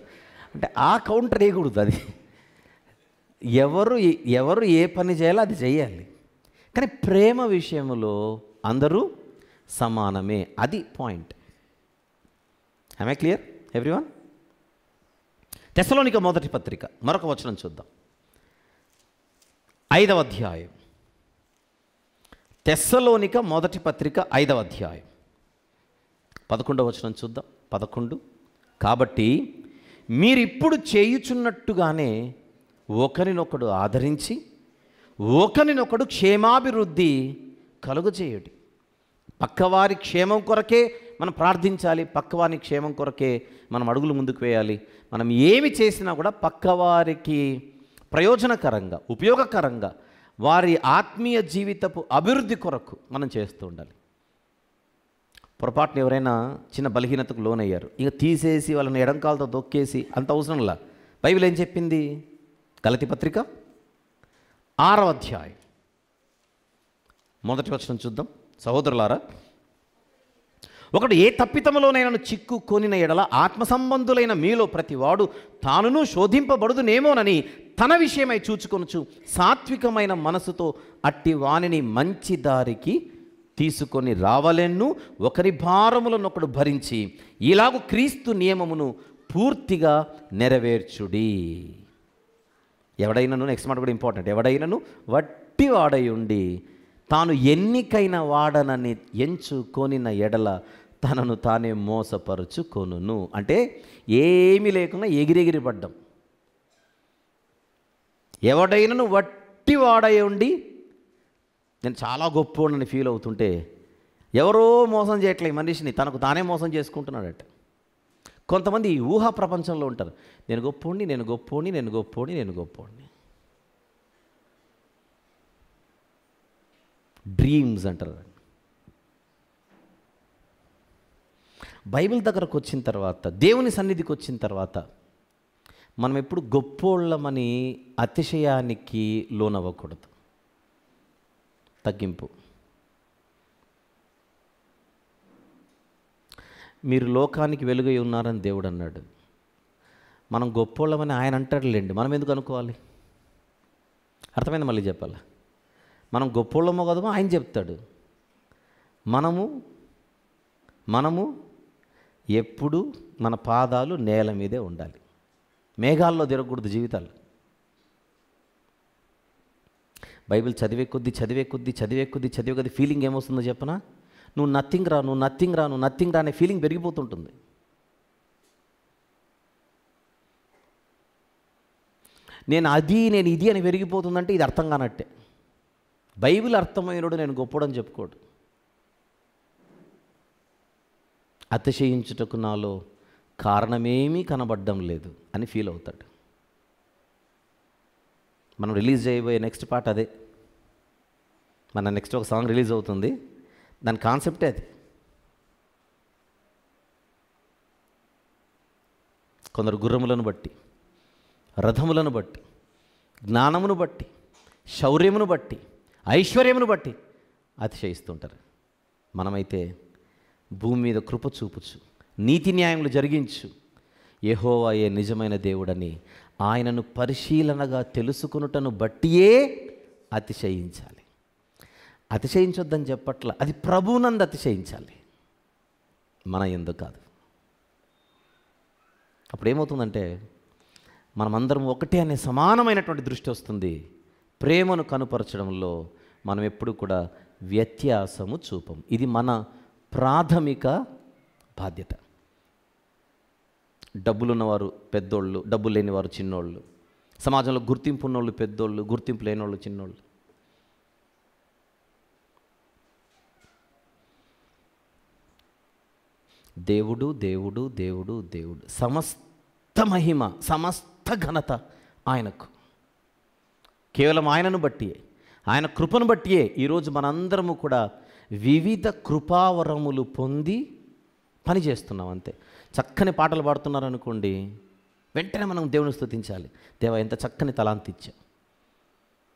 Speaker 1: అంటే ఆ కౌంటర్ వేయకూడదు. అది ఎవరు ఏ పని చేయాలో అది చేయాలి. కానీ ప్రేమ విషయంలో అందరూ సమానమే. అది point. I clear everyone? Thessalonica మొదటి పత్రిక మరొక వచనం చూద్దాం. 5వ అధ్యాయం. తెస్సలోనిక మొదటి పత్రిక 5వ అధ్యాయం 11వ వచనం చూద్దాం. 11. కాబట్టి మీరిప్పుడు చేయుచున్నట్టుగానే ఒకరినొకడు ఆదరించి ఒకరినొకడు క్షేమాభివృద్ధి కలుగజేయుడి. పక్కవారి క్షేమం కొరకే మనం ప్రార్థించాలి. పక్కవారి క్షేమం కొరకే మనం అడుగులు ముందుకు వేయాలి. మనం ఏమి చేసినా కూడా పక్కవారికి ప్రయోజనకరంగా, ఉపయోగకరంగా, వారి ఆత్మీయ జీవితపు అభివృద్ధి కొరకు మనం చేస్తూ ఉండాలి. పొరపాటున ఎవరైనా చిన్న బలహీనతకు లోనయ్యారు, ఇక తీసేసి వాళ్ళని ఎడంకాలతో దొక్కేసి అంత అవసరంలా. బైబిల్ ఏం చెప్పింది? గలతీ పత్రిక 6వ అధ్యాయం 1వ వచనం చూద్దాం. సహోదరులారా, ఒకడు ఏ తప్పితములోనైనా చిక్కుకొనిన ఎడల ఆత్మ సంబంధులైన మీలో ప్రతివాడు తానును శోధింపబడుదునేమోనని తన విషయమై చూచుకొనుచు సాత్వికమైన మనసుతో అట్టి వానిని మంచి దారికి తీసుకొని రావలెను. ఒకరి భారములను ఒకడు భరించి ఇలాగు క్రీస్తు నియమమును పూర్తిగా నెరవేర్చుడి. ఎవడైనాను, నెక్స్ట్ మాట కూడా ఇంపార్టెంట్, ఎవడైనాను వట్టి వాడై ఉండి తాను ఎన్నికైన వాడనని ఎంచుకొనిన ఎడల తనను తానే మోసపరుచుకొనును. అంటే ఏమీ లేకుండా ఎగిరెగిరి పడ్డం. ఎవడైనను వట్టి వాడై ఉండి నేను చాలా గొప్పోడని ఫీల్ అవుతుంటే ఎవరో మోసం చేయట్లే మనిషిని, తనకు తానే మోసం చేసుకుంటున్నాడట. కొంతమంది ఊహా ప్రపంచంలో ఉంటారు. నేను గొప్పోడిని, నేను గొప్పోడిని, నేను గొప్పోడిని, నేను గొప్పోడిని. డ్రీమ్స్ అంటారు. బైబిల్ దగ్గరకు వచ్చిన తర్వాత, దేవుని సన్నిధికి వచ్చిన తర్వాత మనం ఎప్పుడు గొప్పోళ్ళమని అతిశయానికి లోనవ్వకూడదు. తగ్గింపు. మీరు లోకానికి వెలుగై ఉన్నారని దేవుడు అన్నాడు. మనం గొప్పోళ్ళమని ఆయన అంటాడులేండి, మనం ఎందుకు అనుకోవాలి? అర్థమైంది? మళ్ళీ చెప్పాలి. మనం గొప్పోళ్ళమో కదమో ఆయన చెప్తాడు. మనము ఎప్పుడు మన పాదాలు నేల మీదే ఉండాలి. మేఘాల్లో తిరగకూడదు జీవితాలు. బైబిల్ చదివే కొద్దీ ఫీలింగ్ ఏమొస్తుందో చెప్పనా? నువ్వు నథింగ్ రా అనే ఫీలింగ్ పెరిగిపోతుంటుంది. నేను ఇది అని పెరిగిపోతుందంటే ఇది అర్థం కానట్టే. బైబిల్ అర్థమైనడు నేను గొప్పడని చెప్పుకోడు. అతిశయించుటకు నాలో కారణమేమీ కనబడడం లేదు అని ఫీల్ అవుతాడు. మనం రిలీజ్ చేయబోయే నెక్స్ట్ పార్ట్ అదే. మన నెక్స్ట్ ఒక సాంగ్ రిలీజ్ అవుతుంది, దాని కాన్సెప్టే అది. కొందరు గుర్రములను బట్టి, రథములను బట్టి, జ్ఞానమును బట్టి, శౌర్యమును బట్టి, ఐశ్వర్యమును బట్టి అతిశయిస్తుంటారు. మనమైతే భూమి మీద కృప చూపుచు, నీతి న్యాయములు జరిగించు, యెహోవాయే నిజమైన దేవుడని ఆయనను పరిశీలనగా తెలుసుకొనుటను బట్టియే అతిశయించాలి. అతిశయించొద్దని చెప్పట్ల, అది ప్రభువునందు అతిశయించాలి, మన యందు కాదు. అప్పుడు ఏమవుతుందంటే మనమందరం ఒకటే అనే సమానమైనటువంటి దృష్టి వస్తుంది. ప్రేమను కనుపరచడంలో మనం ఎప్పుడు కూడా వ్యత్యాసము చూపం. ఇది మన ప్రాథమిక బాధ్యత. డబ్బులున్నవారు పెద్దోళ్ళు, డబ్బు లేనివారు చిన్నోళ్ళు, సమాజంలో గుర్తింపు ఉన్నోళ్ళు పెద్దోళ్ళు, గుర్తింపు లేనివాళ్ళు చిన్నోళ్ళు. దేవుడు దేవుడు దేవుడు దేవుడు, సమస్త మహిమ సమస్త ఘనత ఆయనకు. కేవలం ఆయనను బట్టియే, ఆయన కృపను బట్టియే ఈరోజు మనందరము కూడా వివిధ కృపావరములు పొంది పనిచేస్తున్నాం. అంతే. చక్కని పాటలు పాడుతున్నారనుకోండి, వెంటనే మనం దేవుని స్తుతించాలి. దేవా ఎంత చక్కని తలాంతి ఇచ్చా.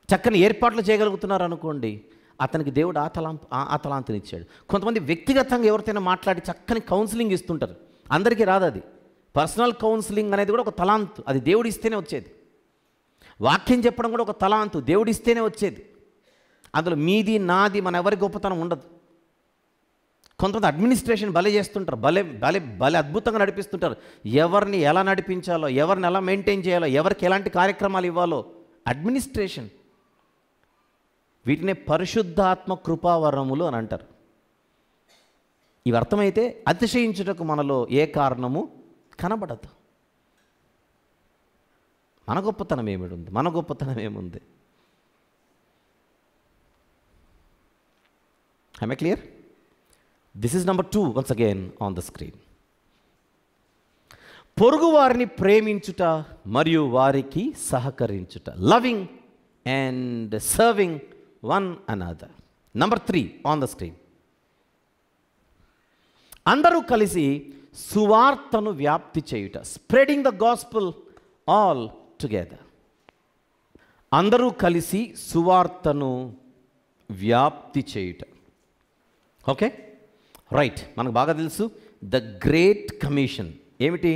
Speaker 1: చక్కని ఏర్పాట్లు చేయగలుగుతున్నారనుకోండి, అతనికి దేవుడు ఆ తలాంతిని ఇచ్చాడు. కొంతమంది వ్యక్తిగతంగా ఎవరితోనైనా మాట్లాడి చక్కని కౌన్సిలింగ్ ఇస్తుంటారు. అందరికీ రాదు అది. పర్సనల్ కౌన్సిలింగ్ అనేది కూడా ఒక తలాంతు, అది దేవుడు ఇస్తేనే వచ్చేది. వాక్యం చెప్పడం కూడా ఒక తలాంతు, దేవుడు ఇస్తేనే వచ్చేది. అందులో మీది నాది మన ఎవరి గొప్పతనం ఉండదు. కొంతమంది అడ్మినిస్ట్రేషన్ భలే చేస్తుంటారు, భలే అద్భుతంగా నడిపిస్తుంటారు. ఎవరిని ఎలా నడిపించాలో, ఎవరిని ఎలా మెయింటైన్ చేయాలో, ఎవరికి ఎలాంటి కార్యక్రమాలు ఇవ్వాలో అడ్మినిస్ట్రేషన్. వీటినే పరిశుద్ధాత్మ కృపావరములు అని అంటారు. ఇవి అర్థమైతే అతిశయించుటకు మనలో ఏ కారణము కనబడదు. మన గొప్పతనం ఏమిటి? మన గొప్పతనం ఏముంది? Am I clear? This is number 2 once again on the screen. పొరుగు వారిని ప్రేమించుట మరియు వారికి సహకరించుట. Loving and serving one another. Number 3 on the screen. అందరూ కలిసి సువార్తను వ్యాప్తి చేయుట. Spreading the gospel all together. అందరూ కలిసి సువార్తను వ్యాప్తి చేయుట. Okay, right. మనకు బాగా తెలుసు ద గ్రేట్ కమిషన్ ఏమిటి?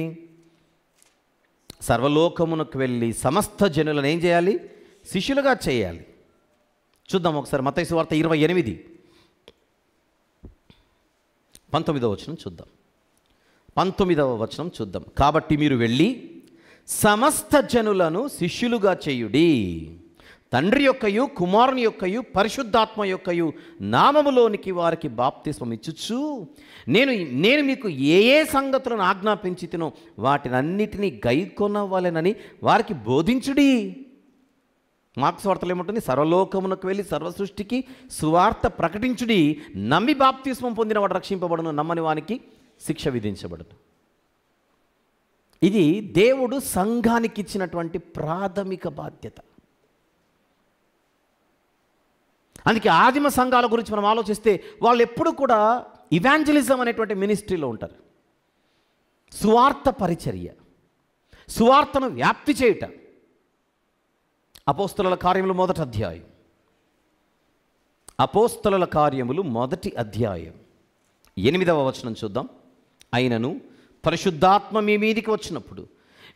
Speaker 1: సర్వలోకమునకు వెళ్ళి సమస్త జనులను ఏం చేయాలి? శిష్యులుగా చేయాలి. చూద్దాం ఒకసారి మత్తయి సువార్త 28 19వ వచనం చూద్దాం. 19వ వచనం చూద్దాం. కాబట్టి మీరు వెళ్ళి సమస్త జనులను శిష్యులుగా చేయుడి, తండ్రి యొక్కయు కుమారుని యొక్కయు పరిశుద్ధాత్మ యొక్కయు నామములోనికి వారికి బాప్తిస్మం ఇచ్చుచు నేను మీకు ఏ సంగతులను ఆజ్ఞాపించితినో వాటినన్నిటినీ గైకొనవలెనని వారికి బోధించుడి. మార్కు సువార్తలో ఏముంటుంది? సర్వలోకమునకు వెళ్ళి సర్వసృష్టికి సువార్త ప్రకటించుడి. నమ్మి బాప్తిస్మం పొందిన వాడు రక్షింపబడును, నమ్మని వానికి శిక్ష విధించబడును. ఇది దేవుడు సంఘానికి ఇచ్చినటువంటి ప్రాథమిక బాధ్యత. అందుకే ఆదిమ సంఘాల గురించి మనం ఆలోచిస్తే వాళ్ళు ఎప్పుడు కూడా ఇవాంజలిజం అనేటువంటి మినిస్ట్రీలో ఉంటారు. సువార్త పరిచర్య, సువార్తను వ్యాప్తి చేయుట. అపోస్తలుల కార్యములు మొదటి అధ్యాయం, అపోస్తలుల కార్యములు మొదటి అధ్యాయం 8వ వచనం చూద్దాం. అయినను పరిశుద్ధాత్మ మీ మీదికి వచ్చినప్పుడు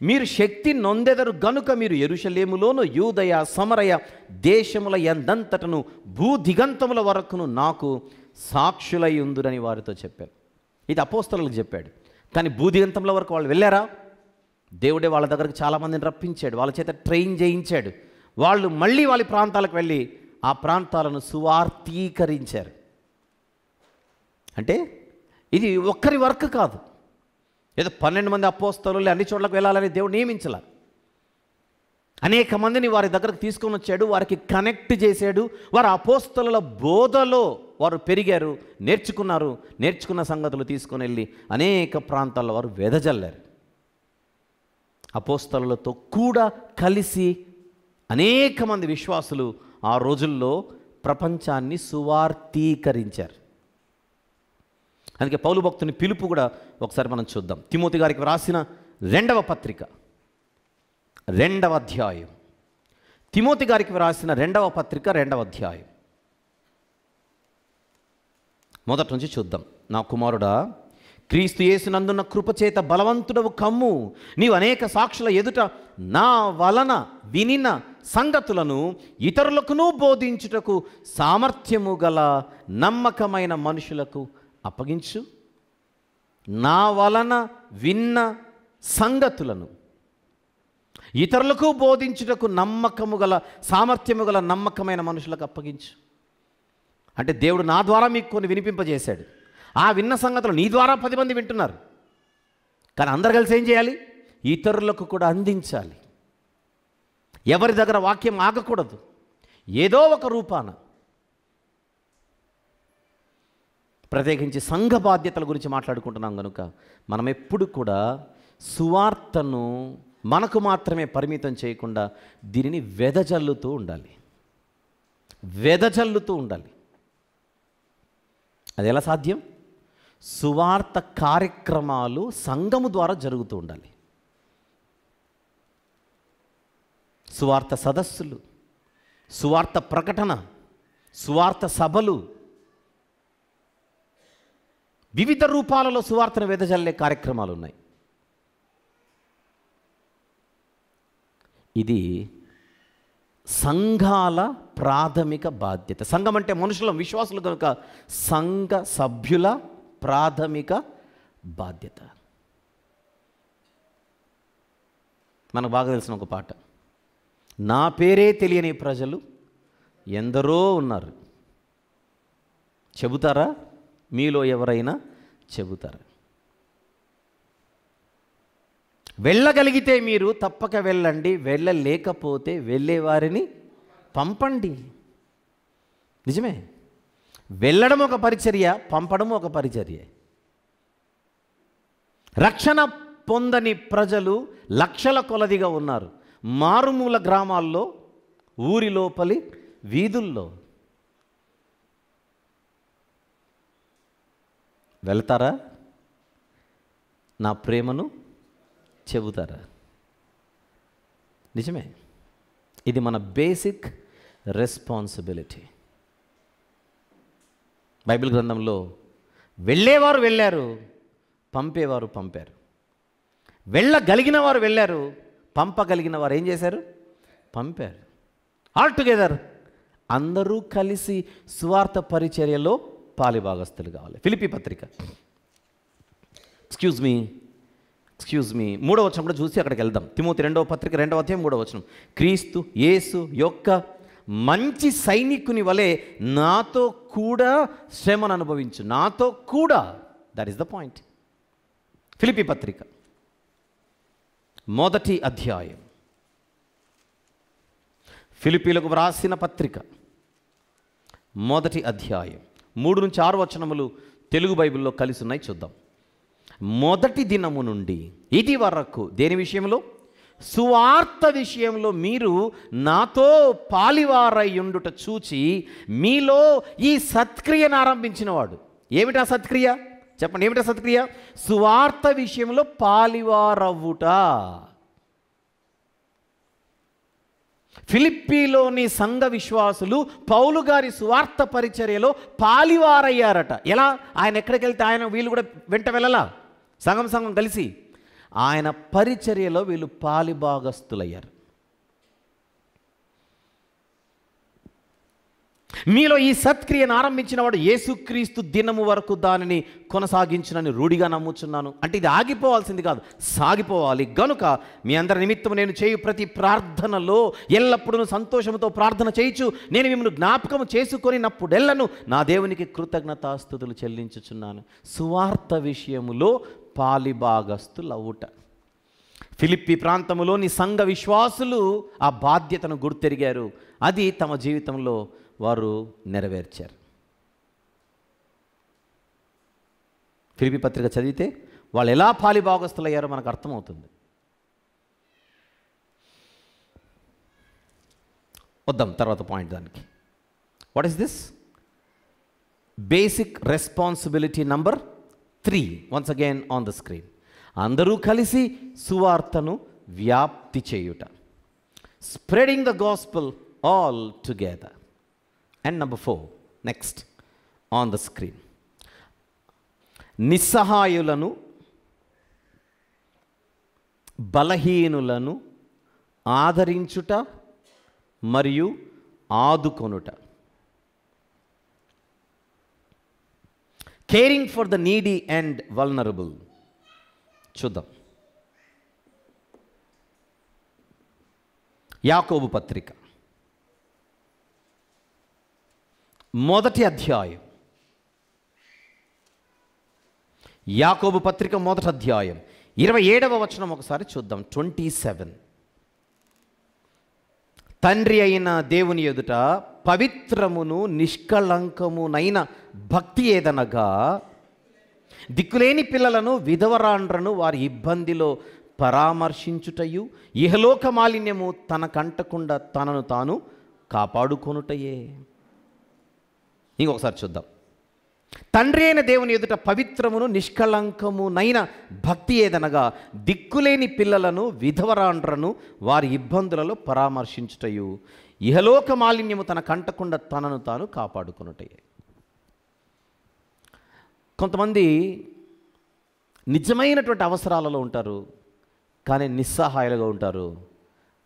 Speaker 1: మీరు శక్తి నొందెదరు గనుక మీరు యెరూషలేములోను యూదయ సమరయ దేశముల యందంతటను భూదిగంతముల వరకును నాకు సాక్షులై ఉందురని వారితో చెప్పారు. ఇది అపోస్తలులకు చెప్పాడు. కానీ భూదిగంతముల వరకు వాళ్ళు వెళ్ళారా? దేవుడే వాళ్ళ దగ్గరకు చాలామందిని రప్పించాడు, వాళ్ళ చేత ట్రైన్ చేయించాడు. వాళ్ళు మళ్ళీ వాళ్ళ ప్రాంతాలకు వెళ్ళి ఆ ప్రాంతాలను సువార్తీకరించారు. అంటే ఇది ఒక్కరి వర్క్ కాదు. ఏదో 12 మంది అపోస్తలులు అన్ని చోట్లకు వెళ్ళాలని దేవుడు నియమించాల. అనేక మందిని వారి దగ్గరకు తీసుకొని వచ్చాడు, వారికి కనెక్ట్ చేశాడు. వారు అపోస్తలుల బోధలో వారు పెరిగారు, నేర్చుకున్నారు. నేర్చుకున్న సంగతులు తీసుకొని వెళ్ళి అనేక ప్రాంతాల్లో వారు వెదజల్లారు. అపోస్తలులతో కూడా కలిసి అనేక మంది విశ్వాసులు ఆ రోజుల్లో ప్రపంచాన్ని సువార్తీకరించారు. అందుకే పౌలు భక్తుని పిలుపు కూడా ఒకసారి మనం చూద్దాం. తిమోతి గారికి వ్రాసిన 2వ పత్రిక 2వ అధ్యాయం, తిమోతి గారికి వ్రాసిన 2వ పత్రిక 2వ అధ్యాయం మొదటి నుంచి చూద్దాం. నా కుమారుడా, క్రీస్తు యేసునందున్న కృపచేత బలవంతుడవు కమ్ము. నీవు అనేక సాక్షుల ఎదుట నా వలన వినిన సంగతులను ఇతరులకును బోధించుటకు సామర్థ్యము గల నమ్మకమైన మనుషులకు అప్పగించు. నా వలన విన్న సంగతులను ఇతరులకు బోధించుటకు నమ్మకము గల సామర్థ్యము గల నమ్మకమైన మనుషులకు అప్పగించు. అంటే దేవుడు నా ద్వారా మీకు కొన్ని వినిపింపజేశాడు. ఆ విన్న సంగతులు నీ ద్వారా 10 మంది వింటున్నారు. కానీ అందరు కలిసి ఏం చేయాలి? ఇతరులకు కూడా అందించాలి. ఎవరి దగ్గర వాక్యం ఆగకూడదు. ఏదో ఒక రూపాన, ప్రత్యేకించి సంఘ బాధ్యతల గురించి మాట్లాడుకుంటున్నాం కనుక మనం ఎప్పుడు కూడా సువార్తను మనకు మాత్రమే పరిమితం చేయకుండా దీనిని వెదజల్లుతూ ఉండాలి. వెదజల్లుతూ ఉండాలి. అది ఎలా సాధ్యం? సువార్త కార్యక్రమాలు సంఘము ద్వారా జరుగుతూ ఉండాలి. సువార్త సదస్సులు, సువార్త ప్రకటన, సువార్త సభలు, వివిధ రూపాలలో సువార్తను వెదజల్లే కార్యక్రమాలు ఉన్నాయి. ఇది సంఘాల ప్రాథమిక బాధ్యత. సంఘం అంటే మనుషుల విశ్వాసులు కనుక సంఘ సభ్యుల ప్రాథమిక బాధ్యత. మనకు బాగా తెలిసిన ఒక పాట, నా పేరే తెలియని ప్రజలు ఎందరో ఉన్నారు, చెబుతారా? మీలో ఎవరైనా చెబుతారా? వెళ్ళగలిగితే మీరు తప్పక వెళ్ళండి, వెళ్ళలేకపోతే వెళ్ళేవారిని పంపండి. నిజమే, వెళ్ళడం ఒక పరిచర్య, పంపడం ఒక పరిచర్య. రక్షణ పొందని ప్రజలు లక్షల కొలదిగా ఉన్నారు. మారుమూల గ్రామాల్లో, ఊరి లోపలి వీధుల్లో. వెళ్తారా? నా ప్రేమను చెబుతారా? నిజమే, ఇది మన బేసిక్ రెస్పాన్సిబిలిటీ. బైబిల్ గ్రంథంలో వెళ్ళేవారు వెళ్ళారు, పంపేవారు పంపారు. వెళ్ళగలిగిన వారు వెళ్ళారు, పంపగలిగిన వారు ఏం చేశారు? పంపారు. ఆల్ టుగెదర్ అందరూ కలిసి సువార్త పరిచర్యలో పాలిభాగస్తులు కావాలి. ఫిలిప్పీ పత్రిక, ఎక్స్క్యూజ్ మీ 3వ వచనం కూడా చూసి అక్కడికి వెళ్దాం. తిమోతి 2వ పత్రిక 2వ అధ్యాయం 3వ వచనం. క్రీస్తు యేసు యొక్క మంచి సైనికుని వలె నాతో కూడా శ్రమను అనుభవించు. నాతో కూడా, that is the point. Philippi పత్రిక 1వ అధ్యాయం, ఫిలిప్పీలకు వ్రాసిన పత్రిక 1వ అధ్యాయం 3 నుంచి 6 వచనములు తెలుగు బైబిల్లో కలిసి ఉన్నాయి. చూద్దాం. మొదటి దినము నుండి ఇది వరకు దేని విషయంలో? సువార్త విషయంలో మీరు నాతో పాలివారయ్యుండుట చూచి మీలో ఈ సత్క్రియను ఆరంభించినవాడు. ఏమిటా సత్క్రియ? చెప్పండి, ఏమిటా సత్క్రియ? సువార్త విషయంలో పాలివారవ్వుట. ఫిలిప్పీలోని సంఘ విశ్వాసులు పౌలు గారి సువార్త పరిచర్యలో పాలివారయ్యారట. ఎలా? ఆయన ఎక్కడికి వెళ్తే ఆయన వీళ్ళు కూడా వెంట వెళ్ళలా, సంఘం కలిసి ఆయన పరిచర్యలో వీళ్ళు పాలిభాగస్తులయ్యారు. మీలో ఈ సత్క్రియను ఆరంభించిన వాడు యేసుక్రీస్తు దినము వరకు దానిని కొనసాగించునని రూఢిగా నమ్ముచున్నాను. అంటే ఇది ఆగిపోవాల్సింది కాదు, సాగిపోవాలి. గనుక మీ అందరి నిమిత్తం నేను చేయు ప్రతి ప్రార్థనలో ఎల్లప్పుడూ సంతోషంతో ప్రార్థన చేయుచు నేను మిమ్మల్ని జ్ఞాపకం చేసుకొనినప్పుడెల్లను నా దేవునికి కృతజ్ఞతాస్తుతులు చెల్లించుచున్నాను. సువార్త విషయములో పాలిభాగస్తులవుట. ఫిలిప్పీ ప్రాంతములోని సంఘ విశ్వాసులు ఆ బాధ్యతను గుర్తెరిగారు. అది తమ జీవితంలో వారు నెరవేర్చారు. ఫిలిప్పీ పత్రిక చదివితే వాళ్ళు ఎలా పాలిభాగస్తులయ్యారో మనకు అర్థమవుతుంది. వద్దాం తర్వాత పాయింట్ దానికి. What is this? Basic responsibility number 3 once again on the screen. అందరూ కలిసి సువార్తను వ్యాప్తి చేయుట. Spreading the gospel all together. And number 4 next on the screen. నిస్సహాయులను, బలహీనులను ఆదరించుట మరియు ఆదుకొనుట. Caring for the needy and vulnerable. చూద్దాం. యాకోబు పత్రిక 1వ అధ్యాయం. యాకోబు పత్రిక 1వ అధ్యాయం 27వ వచనం ఒకసారి చూద్దాం. 27. తండ్రి అయిన దేవుని ఎదుట పవిత్రమును నిష్కళంకమునైన భక్తి ఏదనగా దిక్కులేని పిల్లలను, విధవరాండ్రను వారి ఇబ్బందిలో పరామర్శించుటయు ఇహలోక మాలిన్యము తనకంటకుండా తనను తాను కాపాడుకొనుటయే. ఇంకొకసారి చూద్దాం. తండ్రి అయిన దేవుని ఎదుట పవిత్రమును నిష్కళంకమునైన భక్తి ఏదనగా దిక్కులేని పిల్లలను, విధవరాండ్రను వారి ఇబ్బందులలో పరామర్శించుటయు ఇహలోక మాలిన్యము తనకంటకుండా తనను తాను కాపాడుకొనుటయే. కొంతమంది నిజమైనటువంటి అవసరాలలో ఉంటారు, కానీ నిస్సహాయాలుగా ఉంటారు.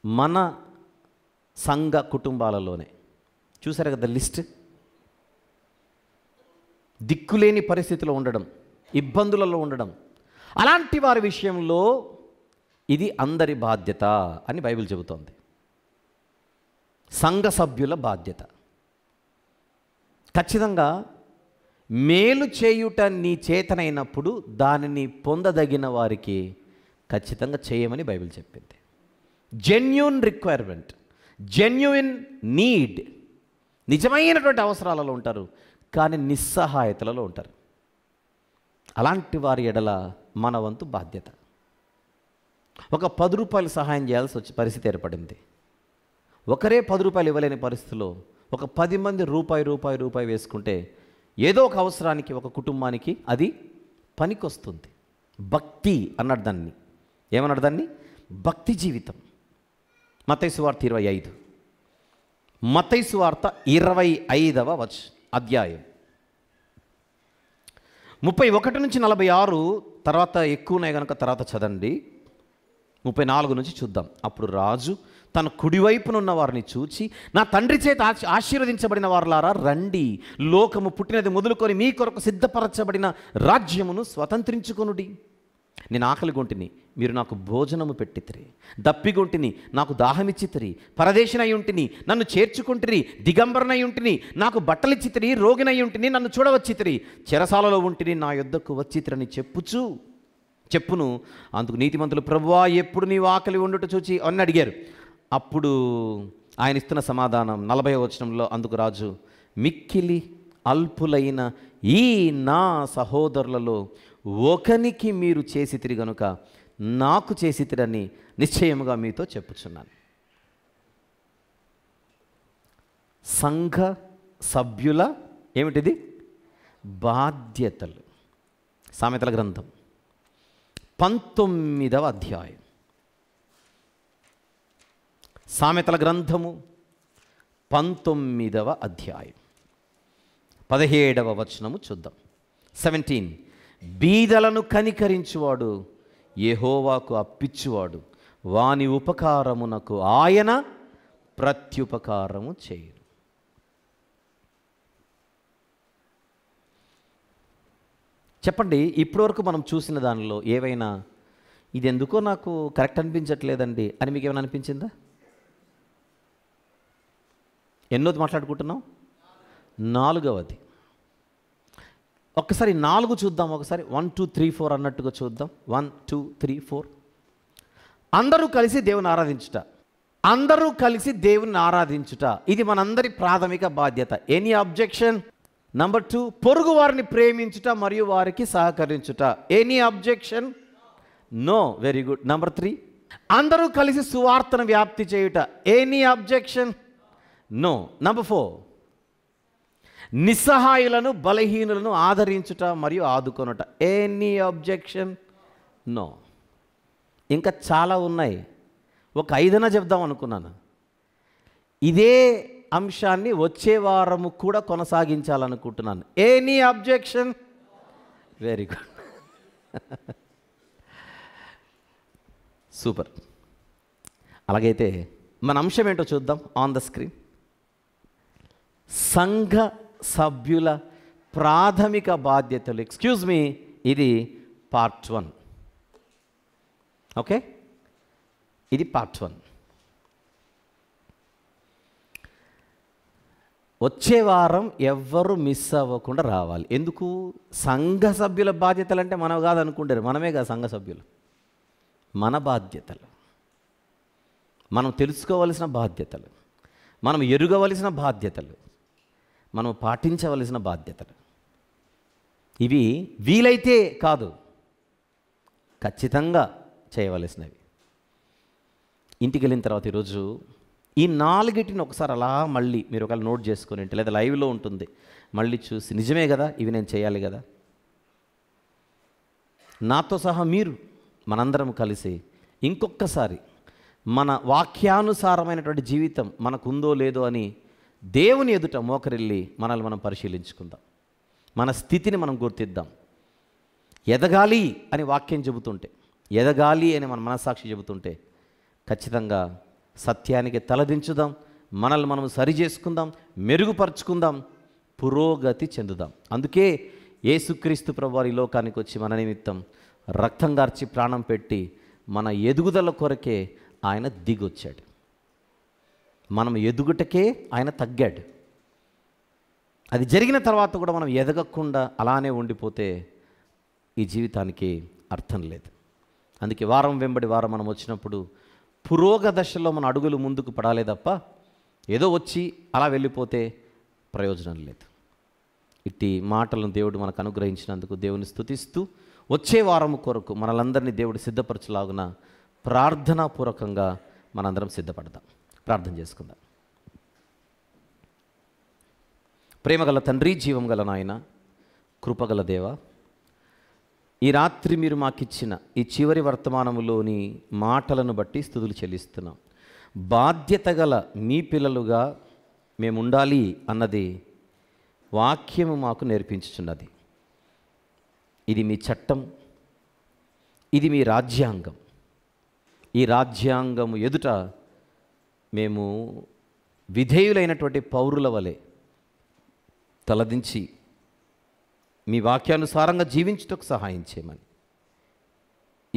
Speaker 1: మన సంఘ కుటుంబాలలోనే చూసారు కదా లిస్ట్. దిక్కులేని పరిస్థితిలో ఉండడం, ఇబ్బందులలో ఉండడం, అలాంటి వారి విషయంలో ఇది అందరి బాధ్యత అని బైబిల్ చెబుతోంది. సంఘ సభ్యుల బాధ్యత. ఖచ్చితంగా మేలు చేయుట నీ చేతనైనప్పుడు దానిని పొందదగిన వారికి ఖచ్చితంగా చేయమని బైబిల్ చెప్పింది. Genuine requirement, genuine need. నిజమైనటువంటి అవసరాలలో ఉంటారు, కానీ నిస్సహాయతలలో ఉంటారు. అలాంటి వారి ఎడల మన వంతు బాధ్యత. ఒక 10 రూపాయలు సహాయం చేయాల్సి వచ్చే పరిస్థితి ఏర్పడింది. ఒకరే 10 రూపాయలు ఇవ్వలేని పరిస్థితిలో ఒక 10 మంది రూపాయి వేసుకుంటే ఏదో ఒక అవసరానికి, ఒక కుటుంబానికి అది పనికొస్తుంది. భక్తి అన్నాడు దాన్ని. ఏమన్నాడు దాన్ని? భక్తి జీవితం. మత్తయి సువార్త 25. మత్తయి సువార్త 25వ అధ్యాయం 31 నుంచి 46 తర్వాత ఎక్కువ ఉన్నాయి కనుక తర్వాత చదండి. 34 నుంచి చూద్దాం. అప్పుడు రాజు తన కుడివైపునున్న వారిని చూచి, నా తండ్రి చేత ఆశీర్వదించబడిన వారులారా రండి, లోకము పుట్టినది మొదలుకొని మీ కొరకు సిద్ధపరచబడిన రాజ్యమును స్వతంత్రించుకొనుడి. నేను ఆకలి గొంటిని, మీరు నాకు భోజనము పెట్టితిరి, దప్పిగొంటిని నాకు దాహమిచ్చితిరి, పరదేశినై ఉంటిని నన్ను చేర్చుకుంటిరి, దిగంబరనై ఉంటిని నాకు బట్టలిచ్చితిరి, రోగినై ఉంటిని నన్ను చూడవచ్చితిరి, చెరసాలలో ఉంటిని నా యొద్దకు వచ్చితిరని చెప్పును. అందుకు నీతిమంతులు, ప్రభువా ఎప్పుడు నీవు ఆకలి ఉండుట చూచి అని అడిగారు. అప్పుడు ఆయన ఇస్తున్న సమాధానం 40వ వచనంలో, అందుకు రాజు, మిక్కిలి అల్పులైన ఈ నా సహోదరులలో ఒకనికి మీరు చేసితిరి గనుక నాకు చేసితిరని నిశ్చయముగా మీతో చెప్పుచున్నాను. సంఘ సభ్యుల ఏమిటిది? బాధ్యతలు. సామెతల గ్రంథం 19వ అధ్యాయం. సామెతల గ్రంథము 19వ అధ్యాయం 17వ వచనము చూద్దాం. 17. బీదలను కనికరించువాడు యెహోవాకు అప్పిచ్చువాడు, వాని ఉపకారమునకు ఆయన ప్రత్యుపకారము చేయును. చెప్పండి, ఇప్పటివరకు మనం చూసిన దానిలో ఏవైనా ఇది ఎందుకో నాకు కరెక్ట్ అనిపించట్లేదండి అని మీకు ఏమైనా అనిపించిందా? ఎన్నోది మాట్లాడుకుంటున్నాం? 4వది. ఒక్కసారి 4 చూద్దాం. ఒకసారి 1 2 3 4 అన్నట్టుగా చూద్దాం. 1 2 3 4. అందరూ కలిసి దేవుని ఆరాధించుట. అందరూ కలిసి దేవుని ఆరాధించుట ఇది మనందరి ప్రాథమిక బాధ్యత. Any objection? నంబర్ 2, పొరుగు వారిని ప్రేమించుట మరియు వారికి సహకరించుట. Any objection? No. Very good. Number 3, అందరూ కలిసి సువార్తను వ్యాప్తి చేయుట. Any objection? నో. నంబర్ 4, నిస్సహాయులను బలహీనులను ఆదరించుట మరియు ఆదుకొనుట. Any objection? నో. ఇంకా చాలా ఉన్నాయి. ఒక 5 చెప్దాం అనుకున్నాను. ఇదే అంశాన్ని వచ్చే వారము కూడా కొనసాగించాలనుకుంటున్నాను. Any objection? Very good. Super. అలాగైతే మన అంశం ఏంటో చూద్దాం ఆన్ ద స్క్రీన్. సంఘ సభ్యుల ప్రాథమిక బాధ్యతలు. ఎక్స్క్యూజ్ మీ, ఇది పార్ట్ 1. ఓకే, ఇది పార్ట్ 1. వచ్చే వారం ఎవ్వరు మిస్ అవ్వకుండా రావాలి. ఎందుకు? సంఘ సభ్యుల బాధ్యతలు అంటే మనం కాదు అనుకుంటారు. మనమే కాదు సంఘ సభ్యులు. మన బాధ్యతలు, మనం తెలుసుకోవలసిన బాధ్యతలు, మనం ఎరుగవలసిన బాధ్యతలు, మనం పాటించవలసిన బాధ్యతలు. ఇవి వీలైతే కాదు, ఖచ్చితంగా చేయవలసినవి. ఇంటికి వెళ్ళిన తర్వాత ఈరోజు ఈ 4 ఒకసారి అలా మళ్ళీ మీరు ఒకవేళ నోట్ చేసుకొని ఉంటే, లేదా లైవ్లో ఉంటుంది, మళ్ళీ చూసి నిజమే కదా ఇవి నేను చేయాలి కదా, నాతో సహా మీరు మనందరం కలిసి ఇంకొకసారి మన వాక్యానుసారమైనటువంటి జీవితం మనకుందో లేదో అని దేవుని ఎదుట మోకరిల్లి మనల్ని మనం పరిశీలించుకుందాం. మన స్థితిని మనం గుర్తిద్దాం. ఎదగాలి అని వాక్యం చెబుతుంటే, ఎదగాలి అని మన మనస్సాక్షి చెబుతుంటే ఖచ్చితంగా సత్యానికి తలదించుదాం. మనల్ని మనం సరి చేసుకుందాం, మెరుగుపరుచుకుందాం, పురోగతి చెందుదాం. అందుకే యేసుక్రీస్తు ప్రభువారు ఈ లోకానికి వచ్చి మన నిమిత్తం రక్తం గార్చి ప్రాణం పెట్టి మన ఎదుగుదల కొరకే ఆయన దిగొచ్చాడు. మనం ఎదుగుటకే ఆయన తగ్గాడు. అది జరిగిన తర్వాత కూడా మనం ఎదగకుండా అలానే ఉండిపోతే ఈ జీవితానికి అర్థం లేదు. అందుకే వారం వెంబడి వారం మనం వచ్చినప్పుడు పురోగదశలో మన అడుగులు ముందుకు పడాలే తప్ప ఏదో వచ్చి అలా వెళ్ళిపోతే ప్రయోజనం లేదు. ఇట్టి మాటలను దేవుడు మనకు అనుగ్రహించినందుకు దేవుని స్తుతిస్తూ వచ్చే వారము కొరకు మనలందరినీ దేవుడు సిద్ధపరచులాగున ప్రార్థనాపూర్వకంగా మనందరం సిద్ధపడదాం. ప్రార్థన చేసుకుందాం. ప్రేమగల తండ్రి, జీవం గల నాయన, కృపగల దేవ, ఈ రాత్రి మీరు మాకిచ్చిన ఈ చివరి వర్తమానములోని మాటలను బట్టి స్తుతులు చెల్లిస్తున్నాం. బాధ్యత గల మీ పిల్లలుగా మేము ఉండాలి అన్నది వాక్యము మాకు నేర్పించుచున్నది. ఇది మీ చట్టం, ఇది మీ రాజ్యాంగం. ఈ రాజ్యాంగము ఎదుట మేము విధేయులైనటువంటి పౌరుల వలె తలదించి మీ వాక్యానుసారంగా జీవించుటకు సహాయం చేయమని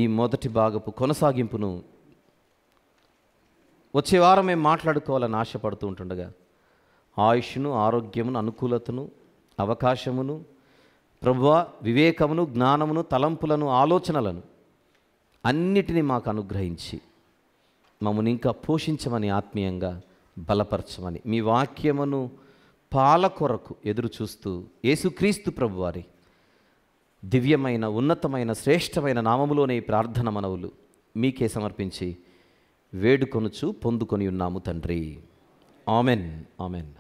Speaker 1: ఈ మొదటి భాగపు కొనసాగింపును వచ్చే వారం మేము మాట్లాడుకోవాలని ఆశపడుతూ ఉంటుండగా ఆయుష్ను, ఆరోగ్యమును, అనుకూలతను, అవకాశమును, ప్రభువా వివేకమును, జ్ఞానమును, తలంపులను, ఆలోచనలను అన్నిటినీ మాకు అనుగ్రహించి మమ్మల్ని ఇంకా పోషించమని, ఆత్మీయంగా బలపరచమని, మీ వాక్యమును పాల కొరకు ఎదురు చూస్తూ యేసుక్రీస్తు ప్రభువారి దివ్యమైన, ఉన్నతమైన, శ్రేష్టమైన నామములోనే ఈ ప్రార్థన మనవులు మీకే సమర్పించి వేడుకొనుచు పొందుకొని ఉన్నాము తండ్రి. ఆమెన్. ఆమెన్.